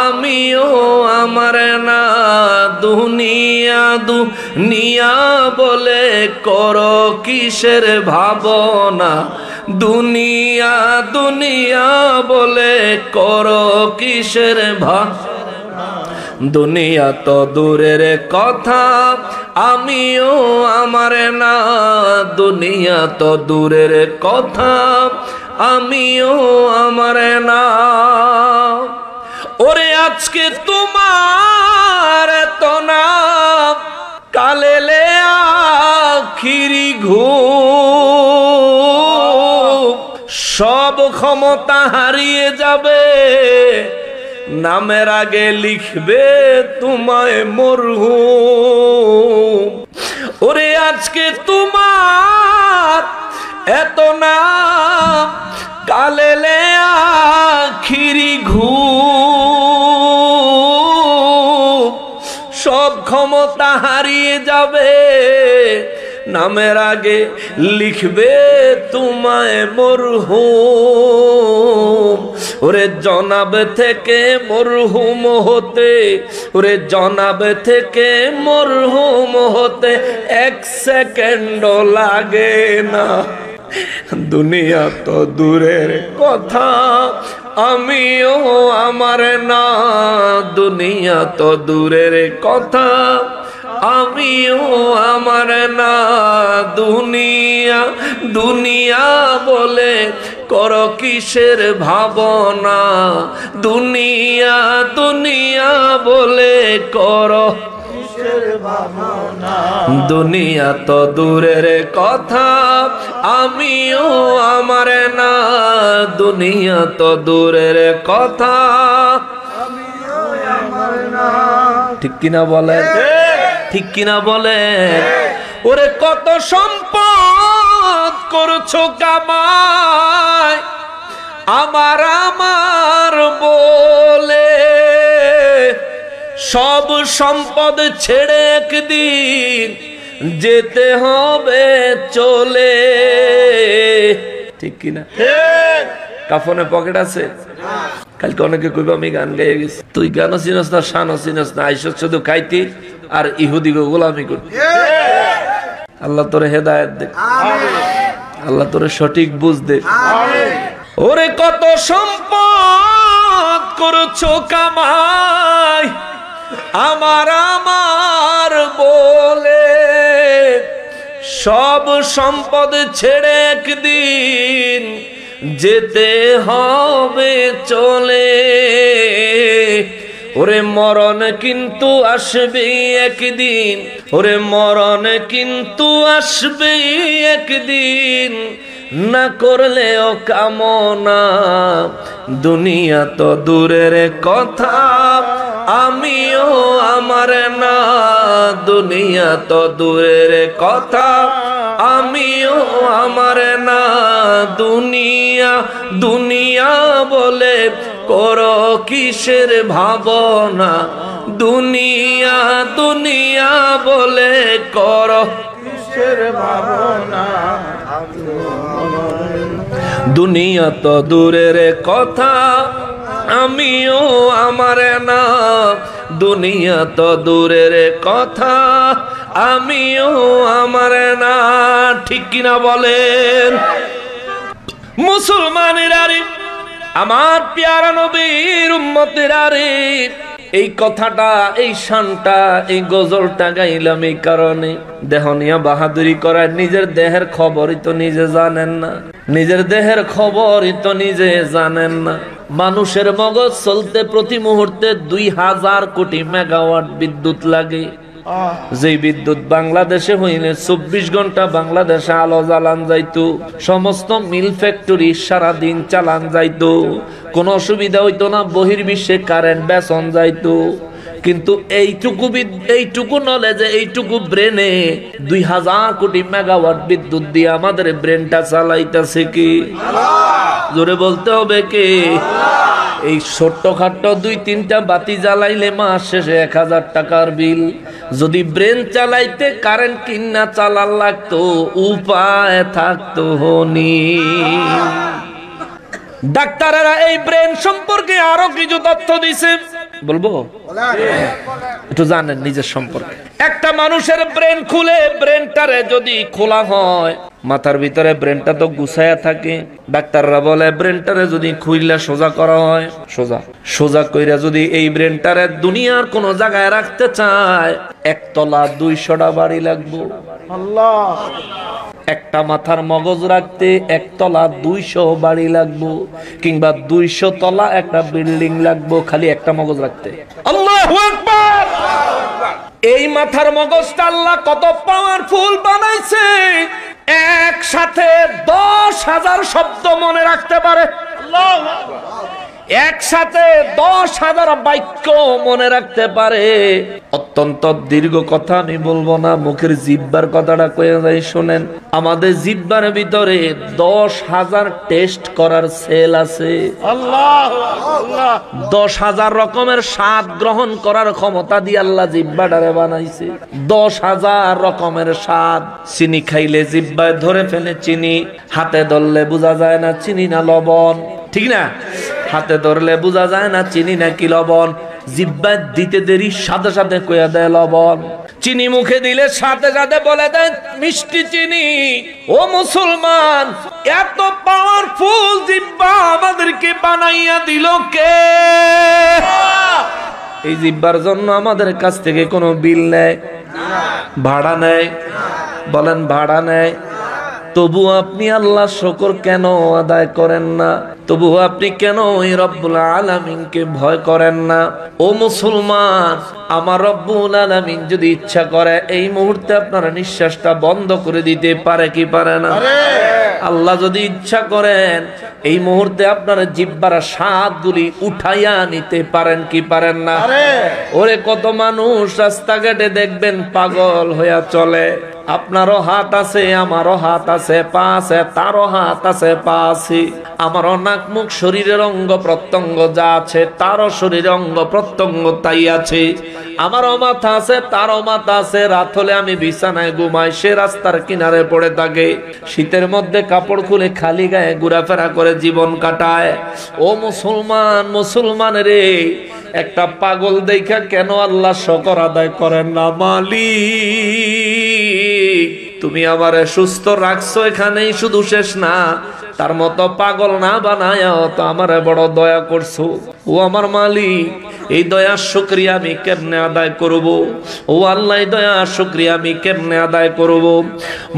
আমিও আমার না, দুনিয়া দুনিয়া বলে করো কিসের ভাবনা, দুনিয়া দুনিয়া বলে করো কিসের ভাবনা, দুনিয়া তো দূরের কথা আমিও আমার না, দুনিয়া তো দূরের কথা আমিও আমার না। ওরে আজকে তোমার তো না, কালেলে আখিরি ঘুম, সব ক্ষমতা হারিয়ে যাবে, নামের আগে লিখবে তোমায় মরহুম। ওরে আজকে তোমার এত নাম, কালেলে আখিরি ঘুম, সব ক্ষমতা হারিয়ে যাবে, নামের আগে লিখবে তোমায় মরহুম। ওরে জনাব থেকে মরহুম হতে, ওরে জনাব থেকে মরহুম হতে 1 সেকেন্ডও লাগে না, দুনিয়া তো দূরের কথা আমিও আমার না, দুনিয়া তো দূরের কথা আমিও আমার না, দুনিয়া দুনিয়া বলে করো কিসের ভাবনা, দুনিয়া দুনিয়া বলে করো কিসের ভাবনা, দুনিয়া তো দূরের কথা আমিও আমার না, দুনিয়া তো দূরের কথা আমিও আমার না। ঠিক কিনা বলেন, ঠিক কিনা বলেন? ওরে কত সম্পদ করছো কামাই আমার আমার বলে, সব সম্পদ ছেড়ে একদিন যেতে হবে চলে, ঠিক কিনা? কাফনে পকেট আছে? কালকে অনেকে কইবা আমি গান গাইয়ে গেছি। তুই গানও চিনস না, শানও চিনস না, আইস শুধু খাইতি আর ইহুদি গোলামি করতি। আল্লাহ তোরে হেদায়েত দে, আল্লাহ তোরে সঠিক বুঝ দে। ওরে কত সম্পদ করছো কামাই আমার আমার বলে, সব সম্পদ ছেড়ে একদিন যেতে হবে চলে, ওরে মরণ কিন্তু আসবে একদিন, ওরে মরণ কিন্তু আসবে একদিন, না করলেও কামনা দুনিয়া তো দূরের কথা আমিও আমার না, দুনিয়া তো দূরের কথা আমিও আমার না, দুনিয়া দুনিয়া বলে করো কিসের ভাবনা, দুনিয়া দুনিয়া বলে করো কিসের ভাবনা, দুনিয়া তো দূরের কথা আমিও আমার না, দুনিয়া তো দূরের কথা আমিও আমার না, ঠিক কিনা বলেন? মুসলমানেরা রে, আমার প্যারা নবীর উম্মতেরা রে, এই কথাটা, এই শানটা, এই গজলটা গাইলাম এই কারণে, দেহ নিয়ে বাহাদুরি করায় নিজের দেহের খবরই তো নিজে জানেন না, নিজের দেহের খবরই তো নিজে জানেন না। মানুষের মগজ চলতে প্রতি মুহূর্তে 2000 কোটি মেগাওয়াট বিদ্যুৎ লাগে, যে বিদ্যুৎ বাংলাদেশে হইলে 24 ঘন্টা বাংলাদেশে আলো জ্বালান যাইতো, সমস্ত মিল ফ্যাক্টরি সারাদিন চালান যাইতো, কোনো অসুবিধা হইতো না, বহির্বিশ্বে কারেন্ট বেচন যাইতো। কিন্তু এইটুকু নলেজে, এইটুকু ব্রেনে 2000 কোটি মেগাওয়াট বিদ্যুৎ দিয়ে আমাদের ব্রেনটা চালাইতেছে কি? জোরে বলতে হবে কে? এই ছোট্টখাট্ট 2-3টা বাতি জ্বালাইলে মাস শেষে 1000 টাকার বিল। যদি ব্রেন চালাইতে কারেন্ট কিনা চালার লাগতো, উপায় থাকতো হনি। ডাক্তারেরা এই ব্রেন সম্পর্কে আরো কিছু তথ্য দিছে, বলবো? একটু জানেন নিজের সম্পর্কে। একটা মানুষের ব্রেন খুলে, ব্রেনটারে যদি খোলা হয়, মাথার ভিতরে ব্রেনটা তো গুছায়া থাকে, ডাক্তাররা বলে ব্রেনটারে যদি খুইলা সোজা করা হয়, সোজা কইরা যদি এই ব্রেনটারে দুনিয়ার কোন জায়গায় রাখতে চায়, 1 তলা 200টা বাড়ি লাগবে। আল্লাহ, একটা মাথার মগজ রাখতে 1 তলা 200 বাড়ি লাগবো, কিংবা 200 তলা একটা বিল্ডিং লাগবো খালি একটা মগজ রাখতে। আল্লাহু আকবার! এই মাথার মগজটা আল্লাহ কত পাওয়ারফুল বানাইছে, একসাথে 10,000 শব্দ মনে রাখতে পারে। আল্লাহু আকবার! একসাথে 10,000 বাক্য মনে রাখতে পারে। অত্যন্ত দীর্ঘ কথা আমি বলবো না, মুখের জিহ্বার কথাটা কয়ে যাই শোনেন। আমাদের জিহ্বার ভিতরে 10,000 টেস্ট করার সেল আছে। আল্লাহু আল্লাহ! 10,000 রকমের স্বাদ গ্রহণ করার ক্ষমতা দিয়ে আল্লাহ জিহ্বাটারে বানাইছে। 10,000 রকমের স্বাদ। চিনি খাইলে জিহ্বায় ধরে ফেলে চিনি, হাতে ধরলে বোঝা যায় না চিনি না লবণ, ঠিক না? হাতে ধরলে বোঝা যায় না চিনি নাকি লবণ, জিহ্বায় দিতে দেরি সাথে সাথে কইয়া দেয় লবণ, চিনি মুখে দিলে সাথে সাথে বলে দেয় মিষ্টি চিনি। ও মুসলমান, এত পাওয়ারফুল জিহ্বা আমাদেরকে বানাইয়া দিল কে? এই জিহ্বার জন্য আমাদের কাছ থেকে কোনো বিল নেয়, ভাড়া নেয়? বলেন ভাড়া নেয়? তবু আপনি আল্লাহ শুকর কেন আদায় করেন না? তবু আপনি কেন ওই রব্বুল আলামিনকে ভয় করেন না? ও মুসলমান, আমার রব্বুল আলামিন যদি ইচ্ছা করে এই মুহূর্তে আপনার নিঃশ্বাসটা বন্ধ করে দিতে পারে কি পারে না? আল্লাহ যদি ইচ্ছা করেন এই মুহূর্তে আপনার জিহ্বার স্বাদগুলি উঠাইয়া নিতে পারেন কি পারেন না? ওরে কত মানুষ রাস্তাঘাটে দেখবেন পাগল হইয়া চলে, আপনারও হাত আছে, আমারও হাত আছে, পা আছে, তারও হাত আছে, পা আছে। আমারও নাক মুখ শরীরের অঙ্গ প্রত্যঙ্গ যা আছে, তারও শরীরের অঙ্গ প্রত্যঙ্গ তাই আছে। আমারও মাথা আছে, তারও মাথা আছে। রাত হলে আমি বিছানায় ঘুমাই, সে রাস্তার কিনারে পড়ে থাকে। শীতের মধ্যে কাপড় খুলে খালি গায়ে ঘোরাফেরা করে জীবন কাটায়। ও মুসলমান, মুসলমান রে, একটা পাগল দেখা কেন আল্লাহ শুকর আদায় করেন না? মালিক, তুমি আমারে সুস্থ রাখছো, এখানেই শুধু শেষ না, তার মতো পাগল না বানায় তো আমারে বড় দয়া করছো। ও আমার মালিক, এই দয়ার শুকরিয়া আমি কেমনে আদায় করব? ও আল্লাহ, এই দয়ার শুকরিয়া আমি কেমনে আদায় করব?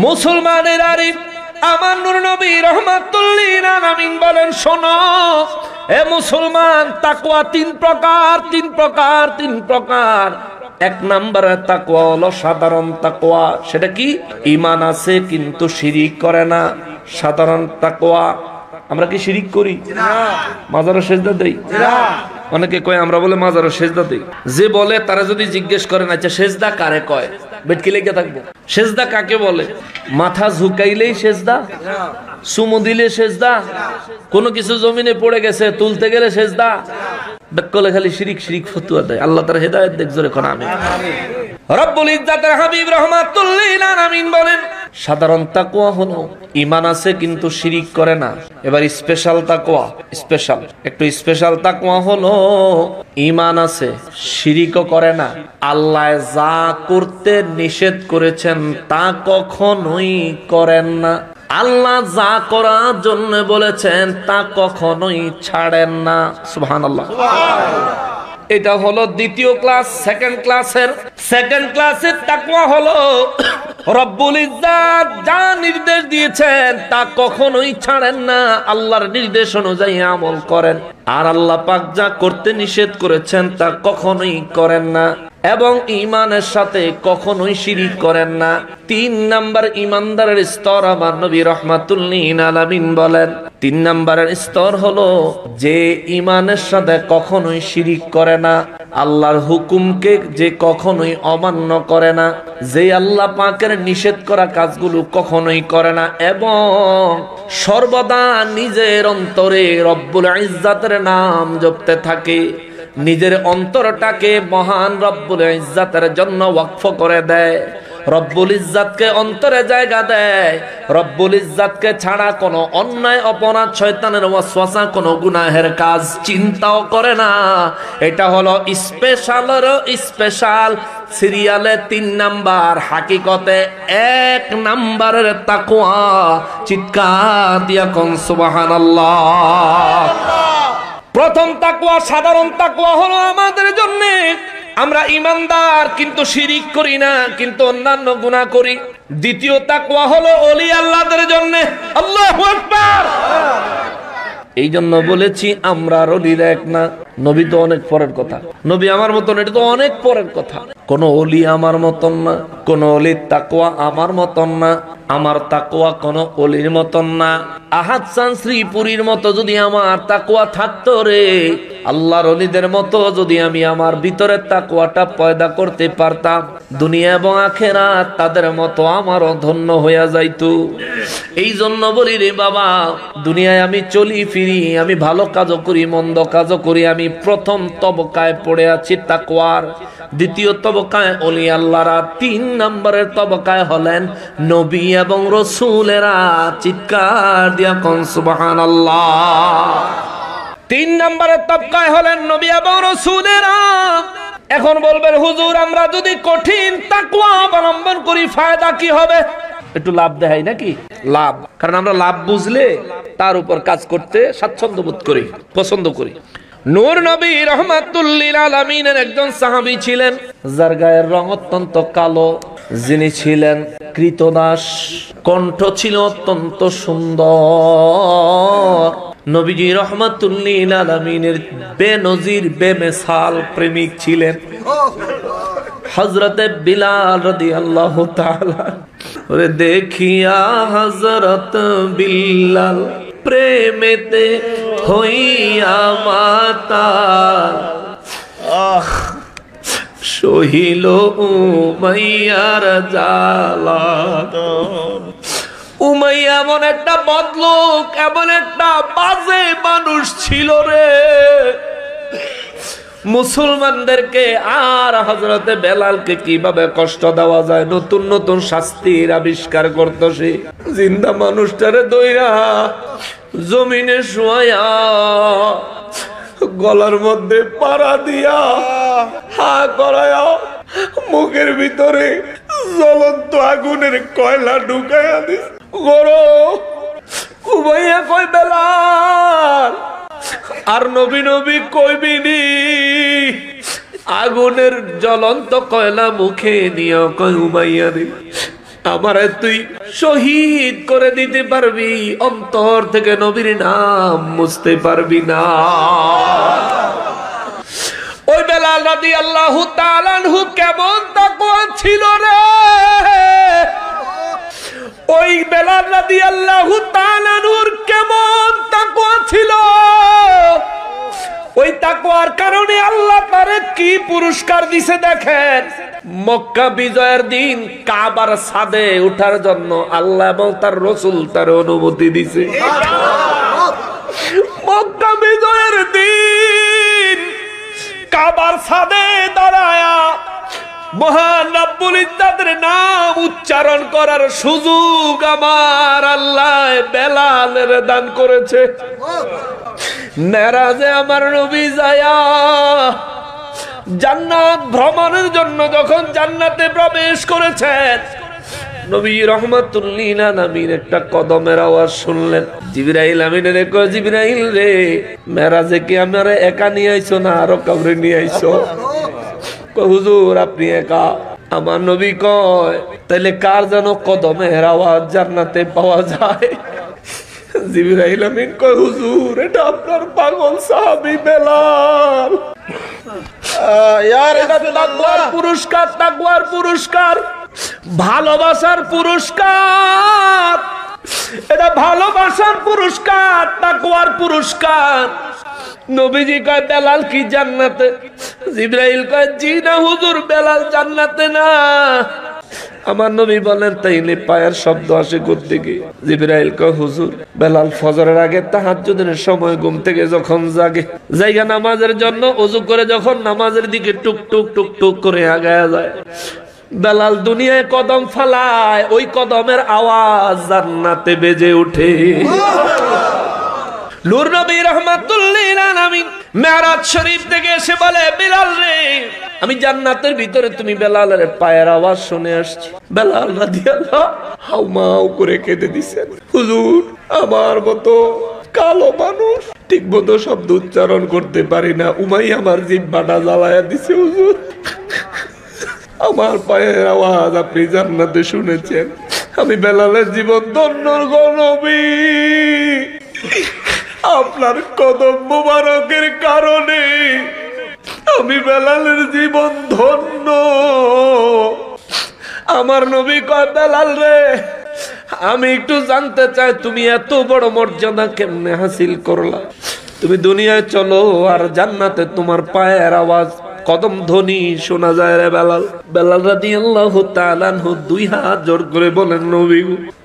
মুসলমানের আরে আমার নূর নবী রাহমাতুল লিল আলামিন বলেন, শোনো এ মুসলমান, তাকওয়া তিন প্রকার, তিন প্রকার, তিন প্রকার। এক নম্বরের তাকওয়া হলো সাধারণ তাকওয়া। সেটা কি? ঈমান আছে কিন্তু শিরিক করে না। সাধারণ তাকওয়া। আমরা কি শিরিক করি? মাজারে সেজদা দেই? অনেকে কয় আমরা বলে মাজারে সেজদা দেই। যে বলে তারা যদি জিজ্ঞেস করেন, আচ্ছা সেজদা কারে কয়, বেটকি লেগে থাকবো। সেজদা কাকে বলে? মাথা ঝুঁকাইলেই সেজদা? চুমু দিলে সেজদা? কোনো কিছু জমিনে পড়ে গেছে তুলতে গেলে সেজদা? বেকলে খালি শিরিক শিরিক ফতুয়া দেয়। আল্লাহ তার হেদায়েত দেখ জোরে কোন আমিন। রব্বুল ইজ্জাতের হাবিব রাহমাতুল লিল আলামিন বলেন, সাধারণ তাকওয়া হলো ঈমান আছে কিন্তু শিরিক করে না। এবার স্পেশাল তাকওয়া, স্পেশাল একটু স্পেশাল তাকওয়া হলো ঈমান আছে, শিরিকও করে না। আল্লাহ যা করতে নিষেধ করেছেন তা কখনোই করেন না। আল্লাহ যা করার জন্য বলেছেন তা কখনোই ছাড়েন না। সুবহানাল্লাহ। এটা হলো দ্বিতীয় ক্লাস, সেকেন্ড ক্লাসের তাকওয়া হলো রব্বুল ইজ্জাত যা নির্দেশ দিয়েছেন তা কখনোই ছাড়েন না, আল্লাহর নির্দেশ অনুযায়ী আমল করেন। আর আল্লাহ পাক যা করতে নিষেধ করেছেন তা কখনোই করেন না, এবং ঈমানের সাথে কখনোই শিরিক করেন না। তিন নাম্বার ঈমানদারের স্তর আমার নবী রাহমাতুল লিল আলামিন বলেন, তিন নাম্বারের স্তর হলো যে ঈমানের সাথে কখনোই শিরিক করে না, আল্লাহর হুকুমকে যে কখনোই অমান্য করে না, যে আল্লাহ পাকের নিষেধ করা কাজগুলো কখনোই করে না, এবং সর্বদা নিজের অন্তরে রব্বুল ইজ্জাতের নাম জপতে থাকে। নিজের অন্তরটাকে মহান রব্বুল ইজ্জাতের জন্য ওয়াকফ করে দেয়, রব্বুল ইজ্জাতকে অন্তরে জায়গা দেয়, রব্বুল ইজ্জাতকে ছাড়া কোনো অন্যায় অপরাধ শয়তানের ওয়াসওয়াসা কোনো গুনাহের কাজ চিন্তাও করে না। এটা হলো স্পেশালেরও স্পেশাল সিরিয়ালে 3 নাম্বার, হাকিকতে 1 নাম্বারের তাকওয়া। চিৎকার দিয়া কোন সুবহানাল্লাহ। প্রথম তাকওয়া সাধারণ তাকওয়া হলো আমাদের জন্য, আমরা ঈমানদার কিন্তু শিরিক করি না, কিন্তু অন্যান্য গুনাহ করি। দ্বিতীয় তাকওয়া হলো ওলি আল্লাহদের জন্য। আল্লাহু আকবার। এই জন্য বলেছি আমরা ওলির এক না। নবী তো অনেক পরের কথা, নবী আমার মতন, এটা তো অনেক পরের কথা। কোন ওলি আমার মতন না, কোন ওলির তাকওয়া আমার মতন না, আমার তাকওয়া কোন ওলির মতন না। আহাদ চান শ্রীপুরীর মতো যদি আমার তাকওয়া থাকতো রে, আল্লাহর ওলিদের মতো যদি আমি আমার ভিতরের তাকওয়াটা পয়দা করতে পারতাম, দুনিয়া এবং আখিরাত তাদের মতো আমারও ধন্য হইয়া যাইতো। এই জন্য বলি রে বাবা, দুনিয়ায় আমি চলি ফিরি, আমি ভালো কাজও করি মন্দ কাজও করি, আমি প্রথম তবকায় পড়ে আছি তাকওয়ার, দ্বিতীয় তবকায় ওলি আল্লাহরা, 3 নম্বরের তবকায় হলেন নবী এবং রাসূলেরা। চিৎকার দিয়া কোন সুবহানাল্লাহ। 3 নম্বরের তবকায় হলেন নবী এবং রাসূলেরা। এখন বলবেন হুজুর, আমরা যদি কঠিন তাকওয়া অবলম্বন করি ফায়দা কি হবে? একটু লাভ দেখাই নাকি? লাভ, কারণ আমরা লাভ বুঝলে তার উপর কাজ করতে স্বাচ্ছন্দ্য বোধ করি, পছন্দ করি। নূর নবী রাহমাতুল লিল আলামিনের একজন সাহাবী ছিলেন যার গায়ের রং অত্যন্ত কালো, যিনি ছিলেন কৃতদাস, কণ্ঠ ছিল অত্যন্ত সুন্দর। নবীজি রাহমাতুল লিল আলামিনের বেনজির বেমিসাল প্রেমিক ছিলেন হযরতে বিলাল রাদিয়াল্লাহু তাআলা। ওরে দেখিয়া হযরত বিলাল প্রেমেতে হইয়া মাতাল, সহিল উমাইয়ার জ্বালা। উমাইয়া এমন একটা বদলোক, এমন একটা বাজে মানুষ ছিল রে। মুসলমানদেরকে আর হযরতে বেলালকে কিভাবে কষ্ট দেওয়া যায় নতুন নতুন শাস্তির আবিষ্কার করতো সে। জিন্দা মানুষটারে দইরা জমিনে শুয়ায়া গলার মধ্যে পাড়া দিয়া হা করায়া মুখের ভিতরে জ্বলন্ত আগুনের কয়লা ঢুকাইয়া দিস। গরো উমাইয়া কই বেলাল আর নবী নবী কইবিনি, আগুনের জ্বলন্ত কয়লা মুখে নিয়ে কই উমাইয়া রে আমারে তুই শহীদ করে দিতে পারবি, অন্তর থেকে নবীর নাম মুছতে পারবি না। ওই বেলাল রাদিয়াল্লাহু তাআলা আনহু কেমন তাকওয়া ছিল রে। ওই বেলাল রাদিয়াল্লাহু তাআলা আনহুর কেমন তাকওয়া ছিল। ওই তাকওয়ার কারণে আল্লাহ তারে কি পুরস্কার দিছে দেখেন। মক্কা বিজয়ের দিন কাবার ছাদে ওঠার জন্য আল্লাহ এবং তার রাসূল তার অনুমতি দিছে। মক্কা বিজয়ের দিন কাবার ছাদে দাঁড়ায়া মহান রব্বুল ইজ্জতের নাম উচ্চারণ করার সুযোগ আমার আল্লাহ বেলালের দান করেছে। মেরাজে আমার নবী যায়া জান্নাত ভ্রমণের জন্য যখন জান্নাতে প্রবেশ করেছেন, নবী রাহমাতুল লিল আলামিন একটা কদমের আওয়াজ শুনলেন। জিবরাইল আমিনের কয়, জিবরাইল রে মেরাজে কি আমারে একা নিয়ে আইছো না আরো কাউরে নিয়ে আইছো? হুজুর আপনি একা। আমার নবী কয় তাইলে কার যেন কদমের আওয়াজ জান্নাতে পাওয়া যায়? জিবরাইল আমিন কয়, হুজুর এটা আপনার পাগল সাহাবী বেলাল। এটা তাকওয়ার পুরস্কার, তাকওয়ার পুরস্কার, ভালোবাসার পুরস্কার। এটা ভালোবাসার পুরস্কার, তাকওয়ার পুরস্কার। নবীজি কয় বেলাল কি জান্নাতে? জিবরাইল কয় জি না হুজুর, বেলাল জান্নাতে না। আমার নবী বলেন তাইলে পায়ের শব্দ আসে কোত্থেকে? জিবরাইল কয় হুজুর বেলাল ফজরের আগে তাহাজ্জুদের সময় ঘুম থেকে যখন জাগে, জায়গা নামাজের জন্য ওযু করে যখন নামাজের দিকে টুক টুক টুক টুক করে আগায়া যায়, বেলাল দুনিয়ায় কদম ফালায়, ওই কদমের আওয়াজ জান্নাতে বেজে ওঠে। নূর নবী রাহমাতুল লিল আলামিন মেরাজ শরীফ থেকে এসে বলে, বেলাল রে আমি জান্নাতের ভিতরে তুমি বেলালের পায়ের আওয়াজ শুনে আসছি। বেলাল রাদিয়াল্লাহু হাউমাউ করে কেঁদে দিছেন। হুজুর আমার মতো কালো মানুষ ঠিক মতো শব্দ উচ্চারণ করতে পারি না, উমাইয়া আমার জিহ্বাটা জ্বালায়া দিছে। হুজুর আমার পায়ের আওয়াজ আপনি জান্নাতে শুনেছেন, আমি বেলালের জীবন ধন্য গো নবী। আপনার কদম মোবারকের কারণে আমি বেলালের জীবন ধন্য। আমার নবী কয় বেলাল রে আমি একটু জানতে চাই তুমি এত বড় মর্যাদা কেমনে হাসিল করলা? তুমি দুনিয়ায় চলো আর জান্নাতে তোমার পায়ের আওয়াজ কদম ধ্বনি শোনা যায় রে বেলাল। বেলাল রাদিয়াল্লাহু তাআলা আনহু দুই হাত জোর করে বলেন, নবী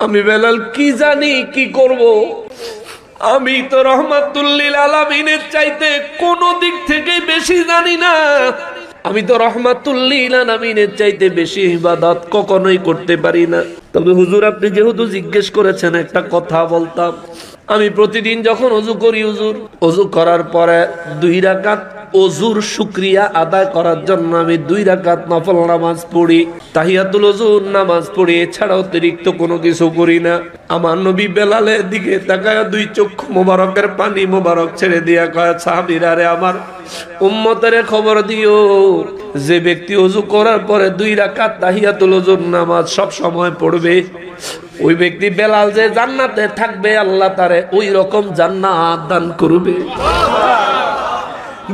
আমি বেলাল কি জানি কি করব? আমি তো রহমাতুল লিল আলামিনের চাইতে কোন দিক থেকে বেশি জানি না। আমি তো রহমাতুল লিল আলামিনের চাইতে বেশি ইবাদত কখনোই করতে পারি না। তবে হুজুর আপনি যেহেতু জিজ্ঞেস করেছেন একটা কথা বলতাম। আমি প্রতিদিন যখন ওযু করি হুজুর, ওযু করার পরে 2 রাকাত ওযুর শুকরিয়া আদায় করার জন্য আমি 2 রাকাত নফল নামাজ পড়ি, তাহিয়াতুল ওযুর নামাজ পড়ি, এছাড়া অতিরিক্ত কোনো কিছু করি না। আমার নবী বেলালের দিকে তাকায়া 2 চক্ষু মোবারকের পানি মোবারক ছেড়ে দিয়া কয়, সাহাবীরা রে আমার উম্মতের খবর দিও, যে ব্যক্তি ওযু করার পরে 2 রাকাত তাহিয়াতুল ওযুর নামাজ সব সময় পড়বে, ওই ব্যক্তি বেলাল যে জান্নাতে থাকবে আল্লাহ তারে ওই রকম জান্নাত দান করবে।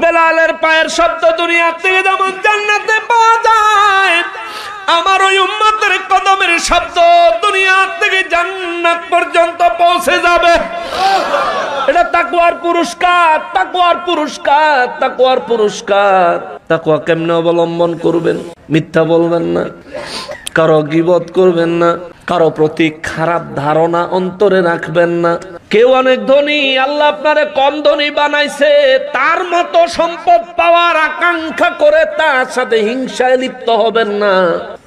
বেলালের পায়ের শব্দ দুনিয়া থেকে যেমন জান্নাতে পাওয়া যায়, আমার ওই উম্মতের কদমের শব্দ দুনিয়া থেকে জান্নাত পর্যন্ত পৌঁছে যাবে। এটা তাকওয়ার পুরস্কার, তাকওয়ার পুরস্কার, তাকওয়ার পুরস্কার। তাকওয়া কেমনে অবলম্বন করবেন? মিথ্যা বলবেন না, কারো গীবত করবেন না, কারো প্রতি খারাপ ধারণা অন্তরে রাখবেন না। কেউ অনেক ধনী, আল্লাহ আপনারে কম ধনী বানাইছে, তার মতো সম্পদ পাওয়ার আকাঙ্ক্ষা করে তার সাথে হিংসায় লিপ্ত হবেন না।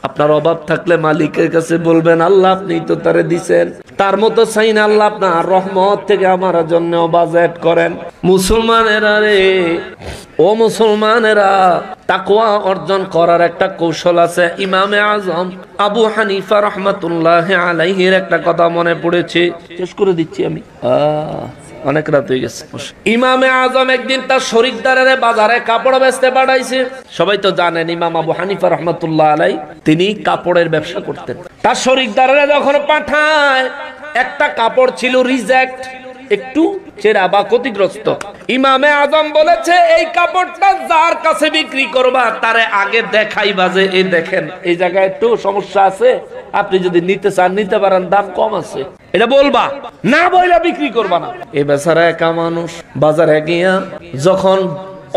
আপনার অভাব থাকলে মালিকের কাছে বলবেন, আল্লাহ আপনি তো তারে দিছেন, তার মতো চাই না, আল্লাহ আপনার রহমত থেকে আমার জন্য বাজেট করেন। মুসলমানেরা রে, ও মুসলমানেরা, তাকওয়া অর্জন করার একটা কৌশল আছে। ইমামে আজম আবু হানিফা রাহমাতুল্লাহি আলাইহির একটা কথা মনে পড়েছে, শেষ করে দিচ্ছি আমি, অনেক রাত হয়ে গেছে। ইমামে আজম একদিন তার শরিকদারের বাজারে কাপড় বেচতে পাঠাইছে। সবাই তো জানেন ইমাম আবু হানিফা রাহমাতুল্লাহ আলাই তিনি কাপড়ের ব্যবসা করতেন। তার শরিকদারেরা যখন পাঠায়, একটা কাপড় ছিল রিজেক্ট, একটু ছেঁড়া বা ক্ষতিগ্রস্ত। ইমামে আজম বলেছে, এই কাপড়টা যার কাছে বিক্রি করবা তারে আগে দেখাইবা যে এই দেখেন এই জায়গায় একটু সমস্যা আছে, আপনি যদি নিতে চান নিতে পারেন, দাম কম আছে, এটা বলবা, না বইলা বিক্রি করবা না। এই বেচারা একা মানুষ, বাজারে গিয়া যখন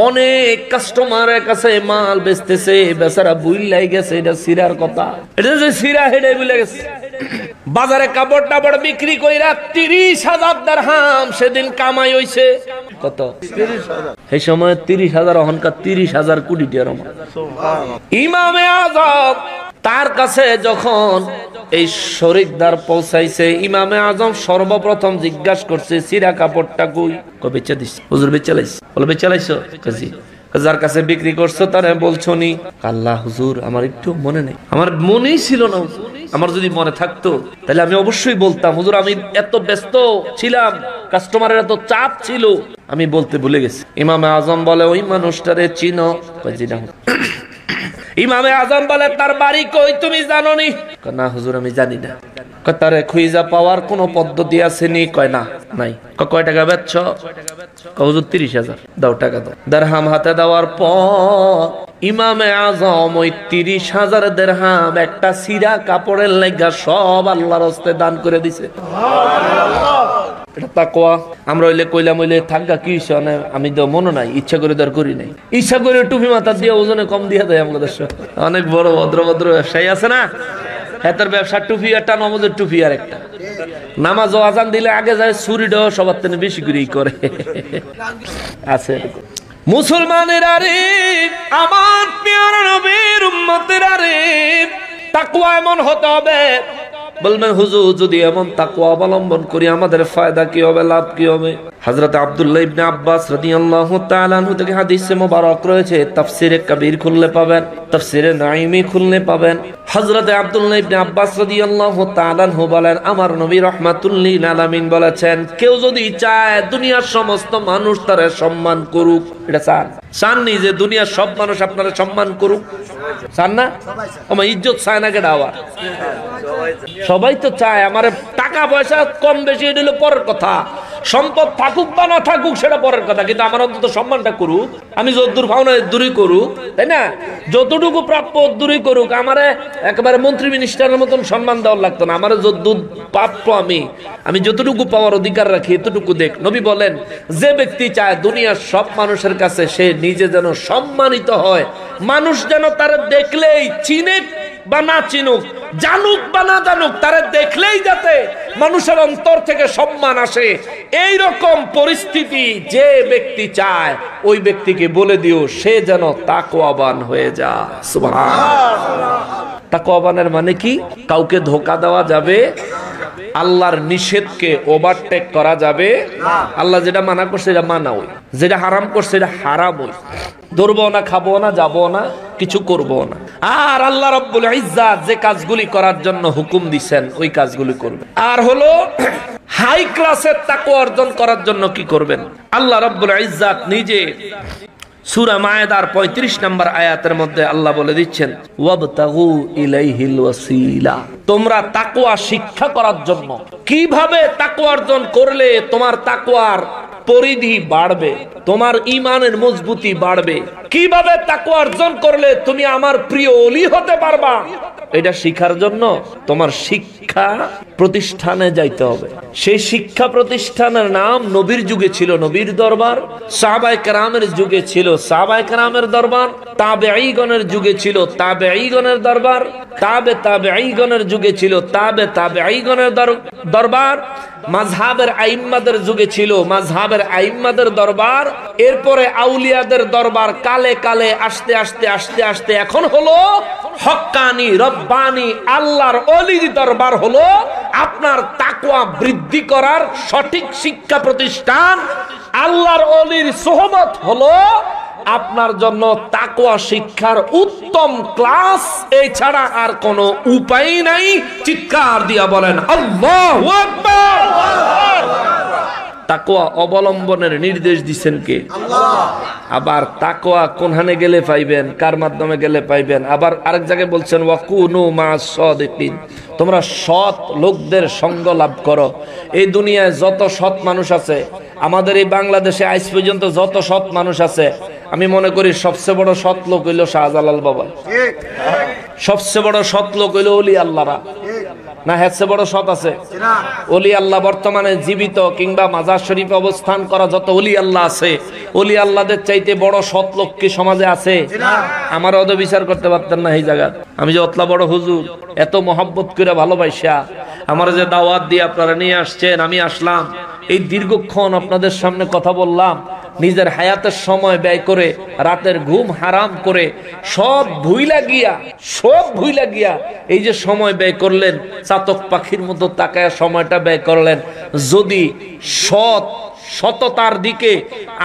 অনেক কাস্টমারের কাছে মাল বেচতেছে, বেচারা বুইলাই গেছে এটা সিরার কথা, এটা যে সিরা হেডে বুইলা গেছে। বাজারে কাপড় টাপড় বিক্রি কইরা 30,000 দিরহাম সেদিন কামাই হইছে। কত? 30,000। এই সময় 30,000, অহংকার 30,000 কোটি টাকা। ইমামে আজম তার কাছে যখন এই শরিকদার পৌঁছাইছে, ইমামে আজম সর্বপ্রথম জিজ্ঞাসা করছে, সিরা কাপড়টা কই? কই বেচা দিস হুজুর, বেচা লাইছ। বলে বেচা লাইছো? কাজী যার কাছে বিক্রি করছো তারে বলছো নি? আল্লাহ হুজুর আমার একটু মনে নেই, আমার মনেই ছিল না। আমার যদি মনে থাকতো তাহলে আমি অবশ্যই বলতাম। হুজুর আমি এত ব্যস্ত ছিলাম, কাস্টমারের এত চাপ ছিল, আমি বলতে ভুলে গেছি। ইমামে আজম বলে, ওই মানুষটারে চিনো? ইমামে আজম বলে, তার বাড়ি কই তুমি জানো নি? না হুজুর আমি জানি না। তারে খুঁজা পাওয়ার কোন পদ্ধতি আছে নি? কয় না, নাই। কয় টাকা বেচছ? হুজুর 30,000। দাও টাকা দাও। দিরহাম হাতে দেওয়ার পর ইমামে আজম ওই 30,000 দিরহাম একটা সিরা কাপড়ের লাগা সব আল্লাহর রাস্তায় দান করে দিছে। এটা তাকওয়া। আমরা হইলে কইলাম হইলে থাকা কি হইছে, আমি তো মনে নাই, ইচ্ছা করে দর করি নাই, ইচ্ছা করে টুপি মাথা দিয়ে ওজনে কম দিয়া দেয় আমাদের। অনেক বড় ভদ্র ভদ্র ব্যবসায়ী আছে না, হেতার ব্যবসা টুপি একটা, নমাজের টুপি আর একটা। নামাজ ও আজান দিলে আগে যায়, চুরিটাও সবার থেকে বেশি করেই করে আছে। মুসলমানেরা রে, আমার প্রিয় নবীর উম্মতেরা রে, তাকওয়া এমন হতে হবে। বলবেন হুজুর যদি এমন তাকওয়া অবলম্বন করি আমাদের ফায়দা কি হবে, লাভ কি হবে? হযরত আব্দুল্লাহ ইবনে আব্বাস রাদিয়াল্লাহু তাআলা আনহু থেকে হাদিসে মুবারক রয়েছে, তাফসীরে কবির খুললে পাবেন, তাফসীরে নাঈমি খুললে পাবেন। হযরত আব্দুল্লাহ ইবনে আব্বাস রাদিয়াল্লাহু তাআলা আনহু বলেন, আমার নবী রাহমাতুল লিল আলামিন বলেছেন, কেউ যদি চায় দুনিয়ার সমস্ত মানুষ তারে সম্মান করুক, এটা চান নি যে দুনিয়ার সব মানুষ আপনারা সম্মান করুক? চান না? আমার ইজ্জত চায় না কেডা? আবার সবাই তো চায়। আমার টাকা পয়সা কম বেশি এটা হলো পরের কথা, সম্পদ থাকুক বা না থাকুক সেটা পরের কথা, কিন্তু আমার অন্তত সম্মানটা করুক। আমি যতদূর ভাবনা দূরই করুক, তাই না? যতটুকু প্রাপ্য দূরই করুক। আমারে একেবারে মন্ত্রী মিনিস্টারের মতন সম্মান দেওয়ার লাগতো না। আমার যতদূর প্রাপ্য আমি যতটুকু পাওয়ার অধিকার রাখি এতটুকু দেখ। নবী বলেন, যে ব্যক্তি চায় দুনিয়ার সব মানুষের কাছে সে নিজে যেন সম্মানিত হয়, মানুষ যেন তারা দেখলেই চিনে বা না চিনুক, জানুক বা না জানুক, তারা দেখলেই যাতে মানুষের অন্তর থেকে সম্মান আসে, এই রকম পরিস্থিতি যে ব্যক্তি চায় ওই ব্যক্তিকে বলে দিও সে যেন তাকওয়াবান হয়ে যায়। সুবহানাল্লাহ। তাকওয়াবানের মানে কি? কাউকে ধোঁকা দেওয়া যাবে, আল্লাহর নিষেধকে ওভারটেক করা যাবে, আল্লাহ যেটা মানা করছে এটা মানা হই, যেটা হারাম করছে এটা হারাম হই, ধরবো না, খাবো না, যাবো না, কিছু করবো না। আর আল্লাহ রাব্বুল ইজ্জাত যে কাজগুলি করার জন্য হুকুম দিবেন ওই কাজগুলি করবে। আর হলো হাই ক্লাসের তাকওয়া অর্জন করার জন্য কি করবেন? আল্লাহ রাব্বুল ইজ্জাত নিজে সূরা মায়েদার 35 নম্বর আয়াতের মধ্যে আল্লাহ বলে দিচ্ছেন, ওয়াবতাগু ইলাইহিল ওয়াসিলা। তোমরা তাকওয়া শিক্ষা করার জন্য, কিভাবে তাকওয়া অর্জন করলে তোমার তাকওয়ার পরিধি বাড়বে, তোমার ঈমানের মজবুতি বাড়বে, কিভাবে তাকওয়া অর্জন করলে তুমি আমার প্রিয় ওলি হতে পারবা, এটা শিখার জন্য তোমার শিক্ষা প্রতিষ্ঠানে যাইতে হবে। সেই শিক্ষা প্রতিষ্ঠানের নাম নবীর যুগে ছিল নবীর দরবার, সাহাবায়ে কেরামের যুগে ছিল সাহাবায়ে কেরামের দরবার, তাবেঈগণের যুগে ছিল তাবেঈগণের দরবার, তাবেঈগণের যুগে ছিল তাবেঈগণের দরবার, মাযহাবের আইম্মাদের যুগে ছিল মাযহাবের আইম্মাদের দরবার, এরপরে আউলিয়াদের দরবার। কালে কালে আস্তে আস্তে আস্তে আস্তে এখন হলো হক্কানি রব্বানি আল্লাহর ওলির দরবার, হলো আপনার তাকওয়া বৃদ্ধি করার সঠিক শিক্ষা প্রতিষ্ঠান। আল্লাহর ওলির সোহবত হলো আপনার জন্য তাকওয়া শিক্ষার উত্তম ক্লাস, এছাড়া আর কোনো উপায় নাই। চিৎকার দিয়া বলেন আল্লাহু আকবার। তাকওয়া অবলম্বনের নির্দেশ দিচ্ছেন কে? আল্লাহ। আবার তাকওয়া কোনখানে গেলে পাইবেন, কার মাধ্যমে গেলে পাইবেন? আবার আরেক জায়গায় বলছেন ওয়াকুনু মা'আস সাদিকিন, তোমরা সৎ লোকদের সঙ্গ লাভ করো। এই দুনিয়ায় যত সৎ মানুষ আছে, আমাদের এই বাংলাদেশে আজ পর্যন্ত যত সৎ মানুষ আছে, আমি মনে করি সবচেয়ে বড় সৎ লোক হইল শাহজালাল বাবা, সবচেয়ে বড় সৎ লোক হইল ওলি আল্লাহরা। না হেসে বড় সৎ আছে? ওলি আল্লাহ বর্তমানে জীবিত কিংবা মাজার শরীফে অবস্থান করা যত ওলি আল্লাহ আছে, ওলি আল্লাহদের চাইতে বড় সৎ লোক কি সমাজে আছে? আমার অত বিচার করতে পারতেন না এই জায়গা। আমি যে অতলা বড় হুজুর, এত মহব্বত করে ভালোবাসা আমার যে দাওয়াত দিয়ে আপনারা নিয়ে আসছেন, আমি আসলাম, এই দীর্ঘক্ষণ আপনাদের সামনে কথা বললাম, নিজের হায়াতের সময় ব্যয় করে, রাতের ঘুম হারাম করে, সব ভুইলা গিয়া এই যে সময় ব্যয় করলেন, চাতক পাখির মতো তাকায় সময়টা ব্যয় করলেন। যদি সততার দিকে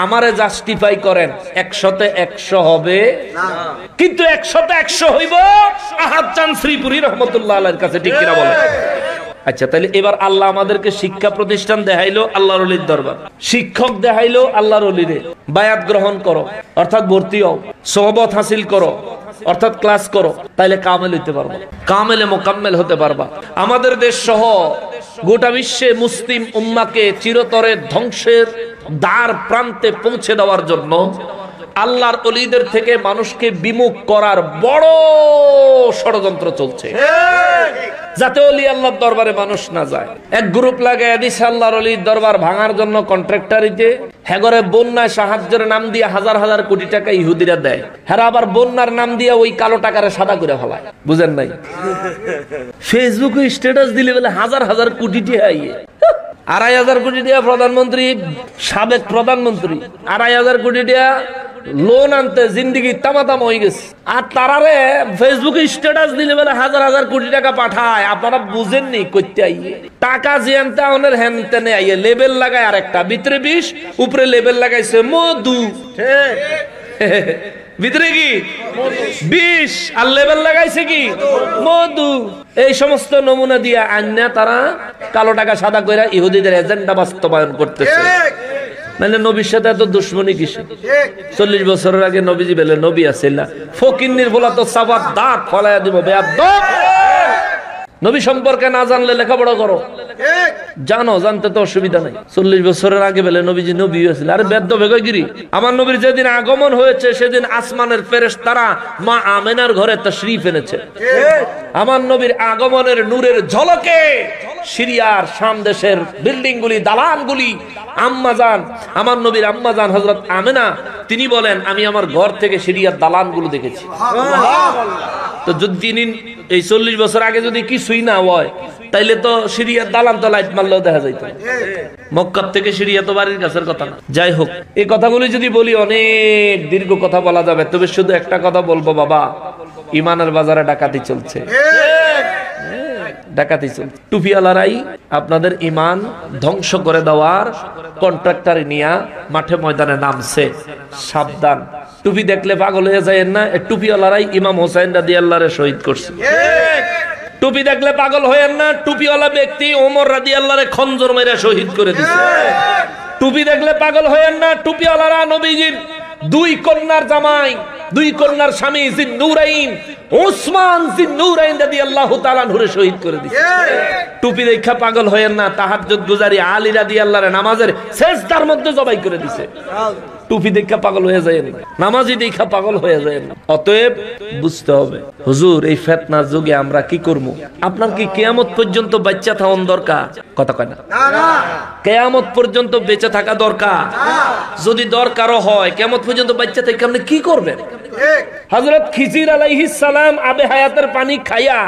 আমারে জাস্টিফাই করেন, 100-তে 100 হবে, কিন্তু 100-তে 100 হইব আহাদ চাঁদ শ্রীপুরী রহমতুল্লাহ আলাইহির কাছে, ঠিক কিনা বলেন? আচ্ছা, তাহলে এবার আল্লাহ আমাদেরকে শিক্ষা প্রতিষ্ঠান দেখাইলো, আল্লাহর ওলির দরবার, শিক্ষক দেখাইলো আল্লাহর ওলিরে। বায়াত গ্রহণ করো, অর্থাৎ ভর্তি হও, সোহবত হাসিল করো, অর্থাৎ ক্লাস করো, তাইলে কামেল হইতে পারবা, কামেলে মোকাম্মেল হতে পারবা। আমাদের দেশ সহ গোটা বিশ্বে মুসলিম উম্মাকে চিরতরে ধ্বংসের দ্বার প্রান্তে পৌঁছে দেওয়ার জন্য আল্লাহর ওলিদের থেকে মানুষকে বিমুখ করার বড় ষড়যন্ত্র চলছে, যাতে ওলি আল্লাহর দরবারে মানুষ না যায়। এক গ্রুপ লাগায় দিছে আল্লাহর ওলির দরবার ভাঙার জন্য কন্ট্রাক্টরিতে, হেগরে বন্যায় সাহায্যের নাম দিয়ে হাজার হাজার কোটি টাকা ইহুদিরা দেয়, হেরা আবার বন্যার নাম দিয়ে ওই কালো টাকারে সাদা করে ফেলায়। বুঝেন নাই? ফেসবুকে স্ট্যাটাস দিলে বলে হাজার হাজার কোটি টাকা, 2,500 কোটি টাকা প্রধানমন্ত্রী, সাবেক প্রধানমন্ত্রী 2,500 কোটি টাকা লোন আনতে জিন্দিগি তামাতাম হয়ে গেছে। আর তারারে ফেসবুকে স্ট্যাটাস দিলে বলে হাজার হাজার কোটি টাকা পাঠায়। আপনারা বুঝেননি করতে আইয়ে টাকা জিয়ানতে অনের হ্যান তেনে আইয়ে লেবেল লাগায়, আরেকটা ভিতরে বিষ, উপরে লেবেল লাগাইছে মধু, ভিতরে কি বিষ, আর লেবেল লাগাইছে কি মধু। এই সমস্ত নমুনা দিয়ে আন্না তারা কালো টাকা সাদা কইরা ইহুদিদের এজেন্ডা বাস্তবায়ন করতেছে। মানে নবীর সাথে এত দুশ্মনী কিসে? 40 বছরের আগে নবীজি বলে নবী আছে না, ফকিন্নির বলা তো সাবাত দাঁত ফলাইয়া দিব বেয়াদব। নবী সম্পর্কে না জানলে লেখাপড়া করো, জানো, জানতে তো অসুবিধা নাই। 40 বছরের আগে বলে নবীজি নবী হয়েছিল, আরে বেয়াদব বেগগিরি। আমার নবীর যেদিন আগমন হয়েছে সেদিন আসমানের ফেরেশতারা মা আমেনার ঘরে তাশরীফ এনেছে। আমার নবীর আগমনের নূরের ঝলকে সিরিয়ার শাম দেশের বিল্ডিং গুলি, দালানগুলি, আম্মাজান, আমার নবীর আম্মাজান হযরত আমেনা, তিনি বলেন আমি আমার ঘর থেকে সিরিয়ার দালানগুলো দেখেছি। তো যদি তিনি এই 40 বছর আগে যদি কিছুই না হয়, তাইলে তো সিরিয়ার দালান তো লাইট মারলেও দেখা যাইত। মক্কা থেকে সিরিয়া তো বাড়ির কাছের কথা না। যাই হোক, এই কথাগুলি যদি বলি অনেক দীর্ঘ কথা বলা যাবে, তবে শুধু একটা কথা বলবো, বাবা, ইমানের বাজারে ডাকাতি চলছে, ডাকাতি চলছে। টুপিওয়ালারাই আপনাদের ইমান ধ্বংস করে দেওয়ার কন্ট্রাক্টর নিয়ে মাঠে ময়দানে নামছে, সাবধান। টুপি দেখলে পাগল হয়ে যায় না, টুপিওয়ালারাই ইমাম হোসেন রাদিয়াল্লাহু শহীদ করছে। টুপি দেখলে পাগল হয়েন না, টুপিওয়ালা ব্যক্তি ওমর রাদিয়াল্লাহু খঞ্জর মেরে শহীদ করে দিয়েছে। টুপি দেখলে পাগল হয়েন না, টুপিওয়ালারা নবীজির 2 কন্যার জামাই, 2 কন্যার স্বামী জিন্নুরাইন ওসমান জিন্নুরাইন রাদিয়াল্লাহু তাআলা আনহুরে শহীদ করে দিয়েছে। টুপি দেখা পাগল হয়েন না, তাহাজ্জুদ গুজারি আলী রাদিয়াল্লাহু নামাজের সিজদার মধ্যে জবাই করে দিয়েছে। টুপি দেখা পাগল হয়ে যায় না, নামাজি দেখা পাগল হয়ে যায় না। অতএব বুঝতে হবে হুজুর এই ফিতনার যুগে আমরা কি করব? আপনার কি কিয়ামত পর্যন্ত বাচ্চা থাকা দরকার? কথা কয় না, কিয়ামত পর্যন্ত বেঁচে থাকা দরকার? যদি দরকারও হয় কিয়ামত পর্যন্ত বাচ্চা থেকে আপনি কি করবেন? হযরত খিজির আলাইহিস সালাম আবে হায়াতের পানি খাইয়া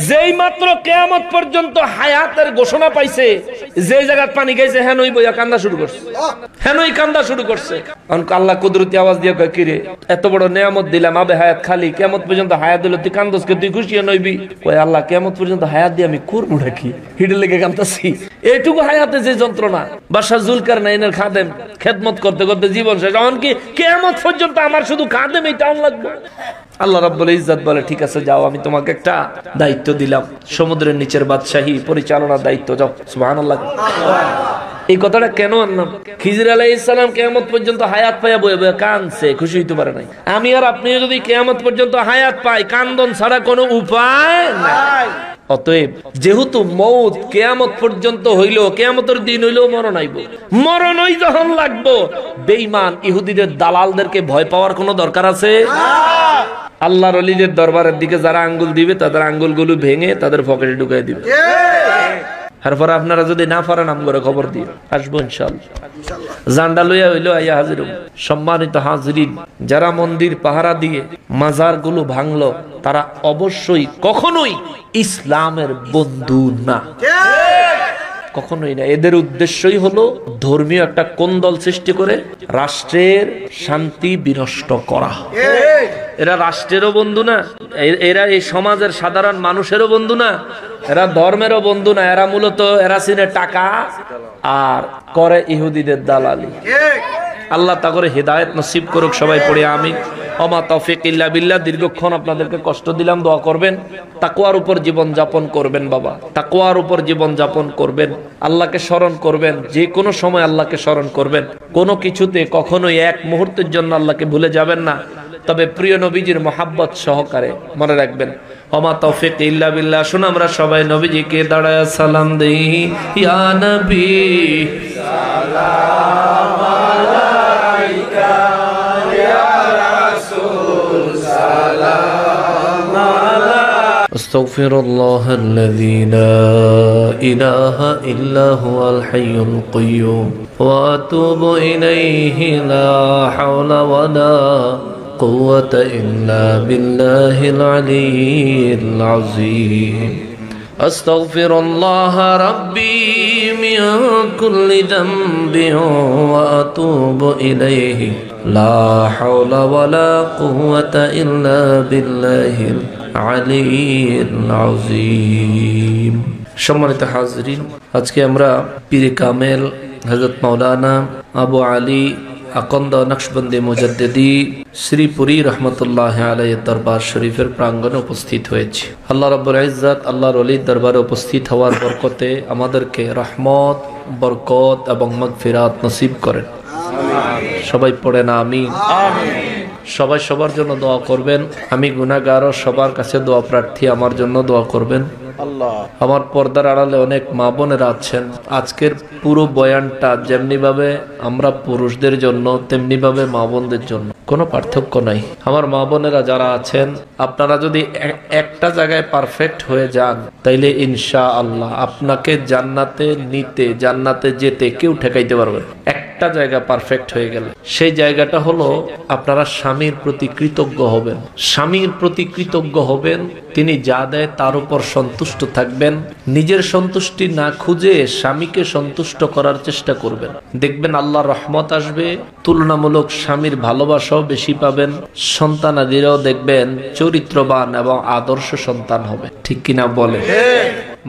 যেই মাত্র কিয়ামত পর্যন্ত হায়াতের ঘোষণা পাইছে, যে জায়গায় পানি গাইছে হেনই বইয়া কান্দা শুরু করছে, হেনই কান্দা শুরু করছে। আল্লাহ কুদরতি আওয়াজ দিয়ে কয়, কিরে এত বড় নিয়ামত দিলাম, আবে হায়াত খালি, কিয়ামত পর্যন্ত হায়াত দিল, তুই কান্দস কে? তুই খুশি নইবি? কয় আল্লাহ কিয়ামত পর্যন্ত হায়াত দিয়ে আমি করবো নাকি? হিডে লেগে কান্দাছি। এইটুকু হায়াতে যে যন্ত্রণা, বাদশা জুলকারনাইনের খাদেম খেদমত করতে করতে জীবন শেষ, এমনকি কিয়ামত পর্যন্ত আমার শুধু খাদেম এই টাউন লাগবে। আল্লাহ রাব্বুল ইজ্জত বলে, ঠিক আছে যাও, আমি তোমাকে একটা দায়িত্ব দিলাম, সমুদ্রের নিচের বাদশাহী পরিচালনার দায়িত্ব, যাও। সুবহানাল্লাহ। এই কথাটা কেন আনলাম? খিজির আলাইহিস সালাম কিয়ামত পর্যন্ত হায়াত পাইয়া বয়ে বয়ে কাঁদছে, খুশি হইতে পারে নাই। আমি আর আপনিও যদি কিয়ামত পর্যন্ত হায়াত পাই, কান্দন ছাড়া কোনো উপায় নাই। অতএব যেহেতু মৌত কিয়ামত পর্যন্ত হইল, কিয়ামতের দিন হইলেও মরণ আইব, মরণই যখন লাগবো, বেঈমান ইহুদিদের দালালদেরকে ভয় পাওয়ার কোনো দরকার আছে? আল্লাহর ওলিদের দরবারের দিকে যারা আঙ্গুল দিবে, তাদের আঙ্গুলগুলো ভেঙে তাদের পকেটে ঢুকাই দিবে। তারপরে আপনারা যদি না পারেন নাম করে খবর দিয়ে আসবো ইনশাআল্লাহ। জান্ডা লইয়া হইলো আইয়া হাজির। সম্মানিত হাজিরিন, যারা মন্দির পাহারা দিয়ে মাজার গুলো ভাঙলো, তারা অবশ্যই কখনোই ইসলামের বন্ধু না, কখনোই না। এদের উদ্দেশ্যই হলো ধর্মীয় একটা কোন্দল সৃষ্টি করে রাষ্ট্রের শান্তি বিনষ্ট করা। এরা রাষ্ট্রেরও বন্ধু না, এরা এই সমাজের সাধারণ মানুষেরও বন্ধু না, এরা ধর্মেরও বন্ধু না। এরা মূলত এরা চিনে টাকা আর করে ইহুদিদের দালালি। আল্লাহ তা করে হেদায়েত নসিব করুক, সবাই পড়ে আমিন। ওমা তৌফিক ইল্লা বিল্লাহ। দীর্ঘক্ষণ আপনাদেরকে কষ্ট দিলাম, দোয়া করবেন, তাকওয়ার উপর জীবন যাপন করবেন বাবা, তাকওয়ার উপর জীবন যাপন করবেন, আল্লাহকে স্মরণ করবেন, যে কোনো সময় আল্লাহকে স্মরণ করবেন, কোনো কিছুতে কখনোই এক মুহূর্তের জন্য আল্লাহকে ভুলে যাবেন না, তবে প্রিয় নবীজির মহাব্বত সহকারে মনে রাখবেন। ওমা তৌফিক ইল্লা বিল্লাহ। শুন আমরা সবাই নবীজিকে দাঁড়ায় সালাম দেই, ইয়া নবী সালাম আলাইকা, ইয়া রাসূল সালাম আলাইকা। আস্তাগফিরুল্লাহাল্লাযী লা ইলাহা ইল্লা হুয়াল হাইয়ুল কাইয়্যুম ওয়া আতুবু ইলাইহি, লা হাওলা ওয়ালা قوة إلا بالله العلي العظيم. أستغفر الله ربي من كل ذنب وأتوب إليه، لا حول ولا قوة إلا بالله العلي العظيم. সম্মানিত হাজরিন, আজকে আমরা পীরে কামেল হযরত মাওলানা আবু আলী আকন্দ নকশবন্দি মুজাদ্দিদি শ্রীপুরি রহমতুল্লাহ আলাইহির দরবার শরীফের প্রাঙ্গণে উপস্থিত হয়েছে। আল্লাহ রাব্বুল ইজ্জত আল্লাহর ওলির দরবারে উপস্থিত হওয়ার বরকতে আমাদেরকে রহমত, বরকত এবং মাগফিরাত নসিব করেন। সবাই পড়েন আমিন। সবাই সবার জন্য দোয়া করবেন। আমি গুনাহগার ও সবার কাছে দোয়া প্রার্থী, আমার জন্য দোয়া করবেন। আমার পর্দার আড়ালে অনেক মা বোনেরা আছেন। আজকের পুরো বয়ানটা যেমনি ভাবে আমরা পুরুষদের জন্য, তেমনি ভাবে মা বোনদের জন্য, কোনো পার্থক্য নাই। আমার মা বোনেরা যারা আছেন, আপনারা যদি একটা জায়গায় পারফেক্ট হয়ে যান, তাইলে ইনশাআল্লাহ আপনাকে জান্নাতে নিতে, জান্নাতে যেতে কেউ ঠেকাইতে পারবে না। একটা জায়গা পারফেক্ট হয়ে গেলে সেই জায়গাটা হলো আপনারা স্বামীর প্রতি কৃতজ্ঞ হবেন। স্বামীর প্রতি কৃতজ্ঞ হবেন, তিনি যা দেয় তার উপর সন্তুষ্ট থাকবেন। নিজের সন্তুষ্টি না খুঁজে স্বামীকে সন্তুষ্ট করার চেষ্টা করবেন। দেখবেন আল্লাহর রহমত আসবে, তুলনামূলক স্বামীর ভালোবাসাও বেশি পাবেন। সন্তানাদিরাও দেখবেন চরিত্রবান এবং আদর্শ সন্তান হবে। ঠিক কিনা বলে?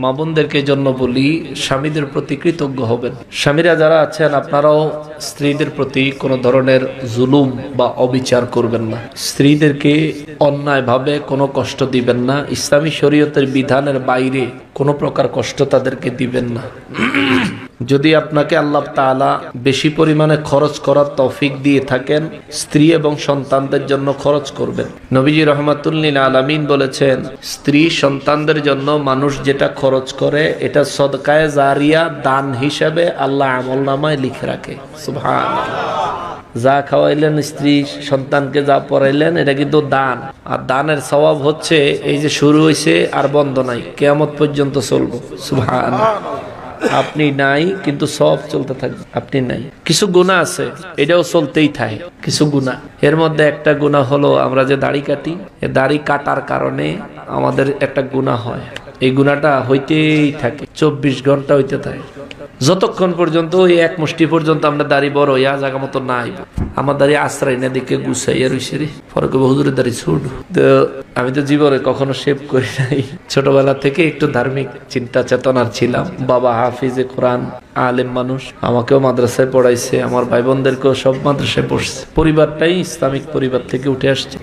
মা বোনদেরকে জন্য বলি, স্বামীদের প্রতি কৃতজ্ঞ হবেন। স্বামীরা যারা আছেন, আপনারাও স্ত্রীদের প্রতি কোনো ধরনের জুলুম বা অবিচার করবেন না। স্ত্রীদেরকে অন্যায়ভাবে কোনো কষ্ট দিবেন না। ইসলামী শরীয়তের বিধানের বাইরে কোনো প্রকার কষ্ট তাদেরকে দিবেন না। যদি আপনাকে আল্লাহ তাআলা বেশি পরিমাণে খরচ করার তৌফিক দিয়ে থাকেন, স্ত্রী এবং সন্তানদের জন্য খরচ করবেন। নবীজি রাহমাতুল লিল আলামিন বলেছেন, স্ত্রী সন্তানদের জন্য মানুষ যেটা খরচ করে, এটা সদকায়ে জারিয়া, দান হিসাবে আল্লাহ আমলনামায় লিখে রাখে। সুবহানাল্লাহ। যা খাওয়াইলেন স্ত্রী সন্তানকে, যা পড়াইলেন, এটা কিন্তু দান। আর দানের সওয়াব হচ্ছে এই যে শুরু হয়েছে আর বন্ধ নাই, কিয়ামত পর্যন্ত চলবো। সুবহানাল্লাহ। আপনি নাই কিন্তু সব চলতে থাকবে। আপনি নাই, কিছু গুনাহ আছে, এটাও চলতেই থাকে কিছু গুনাহ। এর মধ্যে একটা গুনাহ হলো আমরা যে দাড়ি কাটি, এই দাড়ি কাটার কারণে আমাদের একটা গুনাহ হয়। এই গুনাহটা হইতেই থাকে, 24 ঘন্টা হইতে থাকে, যতক্ষণ পর্যন্ত ওই এক মুষ্টি পর্যন্ত আমরা দাড়ি বড় হইয়া জায়গা মতো নাই। আমার দাড়ি আশ্রয় না দিকে গুছাইয়া রইছে রে, পরে হুজুরের দাড়ি ছোট। তো আমি তো জীবনে কখনো শেভ করি নাই। ছোটবেলা থেকে একটু ধার্মিক চিন্তা চেতনার ছিলাম। বাবা হাফিজে কোরআন, আলেম মানুষ, আমাকেও মাদ্রাসায় পড়াইছে, আমার ভাই বোনদেরকেও সব মাদ্রাসায় পড়ছে। পরিবারটাই ইসলামিক পরিবার থেকে উঠে আসছে।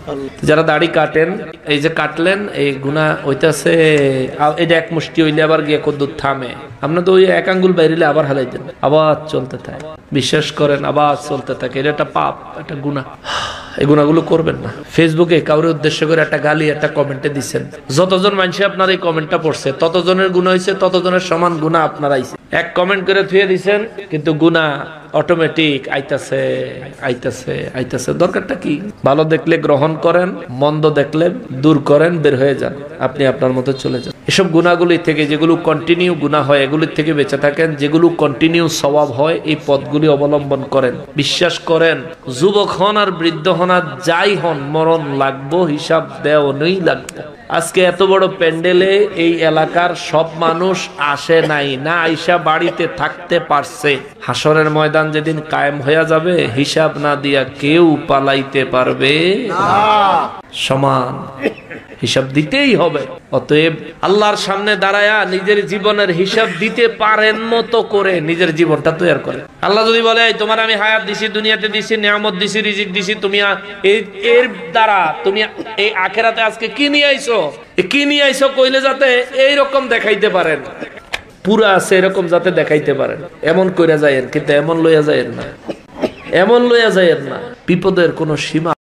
যারা দাড়ি কাটেন, এই যে কাটলেন, এই গুনাহ হইতাছে, এটা এক মুষ্টি হইলে আবার গিয়ে কদ্দুর থামে। আপনার তো ওই এক আঙ্গুল বাইরে আবার হালাই দেন, আবার চলতে থাকে, বিশ্বাস করেন আবার চলতে থাকে। এটা একটা পাপ, একটা গুনাহ। এই গুনাহগুলো করবেন না। ফেসবুকে কাউরে উদ্দেশ্য করে একটা গালি একটা কমেন্টে দিচ্ছেন, যতজন মানুষ আপনার এই কমেন্টটা পড়ছে ততজনের গুনাহ হয়েছে, ততজনের সমান গুনাহ আপনার আইছে। এক কমেন্ট করে ধুয়ে দিচ্ছেন, কিন্তু গুনাহ অটোমেটিক আইতাছে আইতাছে আইতাছে। দরকারটা কি? ভালো দেখলে গ্রহণ করেন, মন্দ দেখলে দূর করেন, বের হয়ে যান, আপনি আপনার মতো চলে যান। এসব গুনাহগুলি থেকে, যেগুলো কন্টিনিউ গুনাহ হয়, এগুলির থেকে বেঁচে থাকেন। যেগুলো কন্টিনিউ সওয়াব হয়, এই পথগুলি অবলম্বন করেন। বিশ্বাস করেন, যুবক হন আর বৃদ্ধ হন আর যাই হন, মরণ লাগবো, হিসাব দেওয়াই লাগবে। আজকে এত বড় প্যান্ডেলে এই এলাকার সব মানুষ আসে নাই, না আইসা বাড়িতে থাকতে পারছে। হাসরের ময়দান যেদিন কায়েম হয়ে যাবে, হিসাব না দিয়া কেউ পালাইতে পারবে না। সমান হিসাব দিতেই হবে। অতএব আল্লাহর সামনে দাঁড়ায়া নিজের জীবনের হিসাব দিতে পারেন মতো করে নিজের জীবনটা তৈরি করে। আল্লাহ যদি বলে, তোমার আমি হায়াত দিছি, দুনিয়াতে দিছি, নিয়ামত দিছি, রিজিক দিছি, তুমি এর দ্বারা তুমি এই আখিরাতে আজকে কি নিয়ে আইছো, কি নিয়ে আইছো কইলে যাতে এইরকম দেখাইতে পারেন, পুরা আছে এরকম যাতে দেখাইতে পারেন, এমন কইরা যায়েন। কিন্তু এমন লইয়া যায়েন না, এমন লইয়া যায়েন না, বিপদের কোনো সীমা